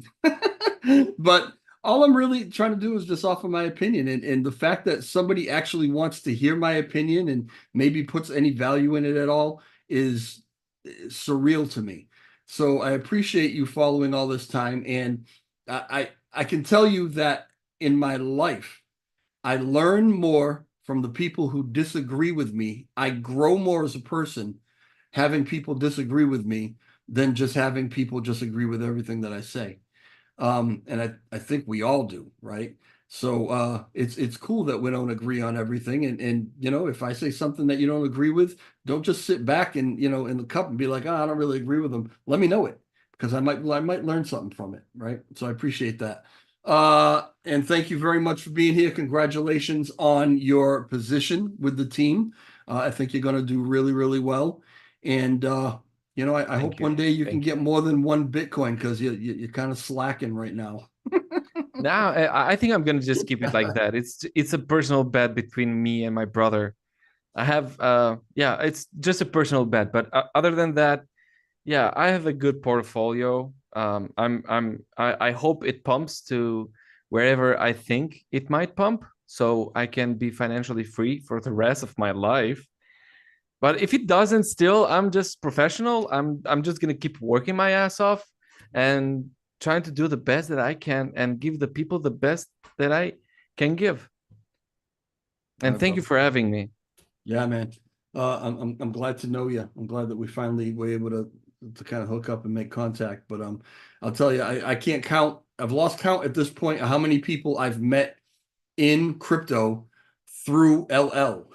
But all I'm really trying to do is just offer my opinion, and the fact that somebody actually wants to hear my opinion and maybe puts any value in it at all is surreal to me. So I appreciate you following all this time, and I can tell you that in my life, I learn more from the people who disagree with me. I grow more as a person having people disagree with me than just having people just agree with everything that I say. And I think we all do, right? So it's cool that we don't agree on everything. And you know, if I say something that you don't agree with, don't just sit back and, you know, in the cup and be like, oh, I don't really agree with them. Let me know it, because I might learn something from it, right? So I appreciate that. And thank you very much for being here. Congratulations on your position with the team. I think you're going to do really, really well. And you know, I hope one day you can get more than one Bitcoin, because you're kind of slacking right now. Now I think I'm gonna just keep it like that. It's a personal bet between me and my brother. I have yeah, it's just a personal bet. But other than that, yeah, I have a good portfolio. I hope it pumps to wherever I think it might pump, so I can be financially free for the rest of my life. But if it doesn't, still, I'm just professional. I'm just gonna keep working my ass off and trying to do the best that I can and give the people the best that I can give. And thank you for having me. Yeah, man. I'm glad to know you. I'm glad that we finally were able to to kind of hook up and make contact. But I'll tell you, I can't count. I've lost count at this point of how many people I've met in crypto through LL.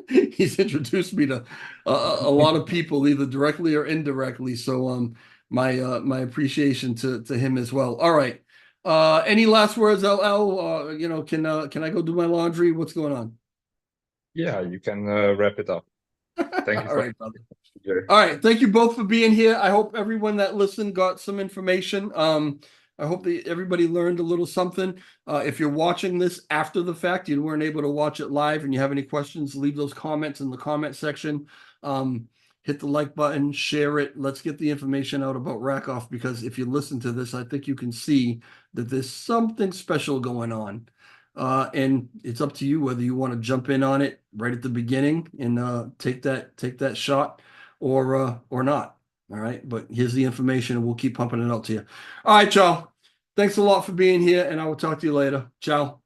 He's introduced me to a lot of people, either directly or indirectly. So my appreciation to him as well. All right. Any last words, LL? Can I go do my laundry? What's going on? Yeah, you can wrap it up. Thank you. All right, brother. All right. Thank you both for being here. I hope everyone that listened got some information. I hope that everybody learned a little something. If you're watching this after the fact, you weren't able to watch it live and you have any questions, leave those comments in the comment section. Hit the like button, share it. Let's get the information out about Rackoff, because if you listen to this, I think you can see that there's something special going on. And it's up to you whether you want to jump in on it right at the beginning and take that shot or not. All right, but here's the information, and we'll keep pumping it out to you. All right, y'all. Thanks a lot for being here, and I will talk to you later. Ciao.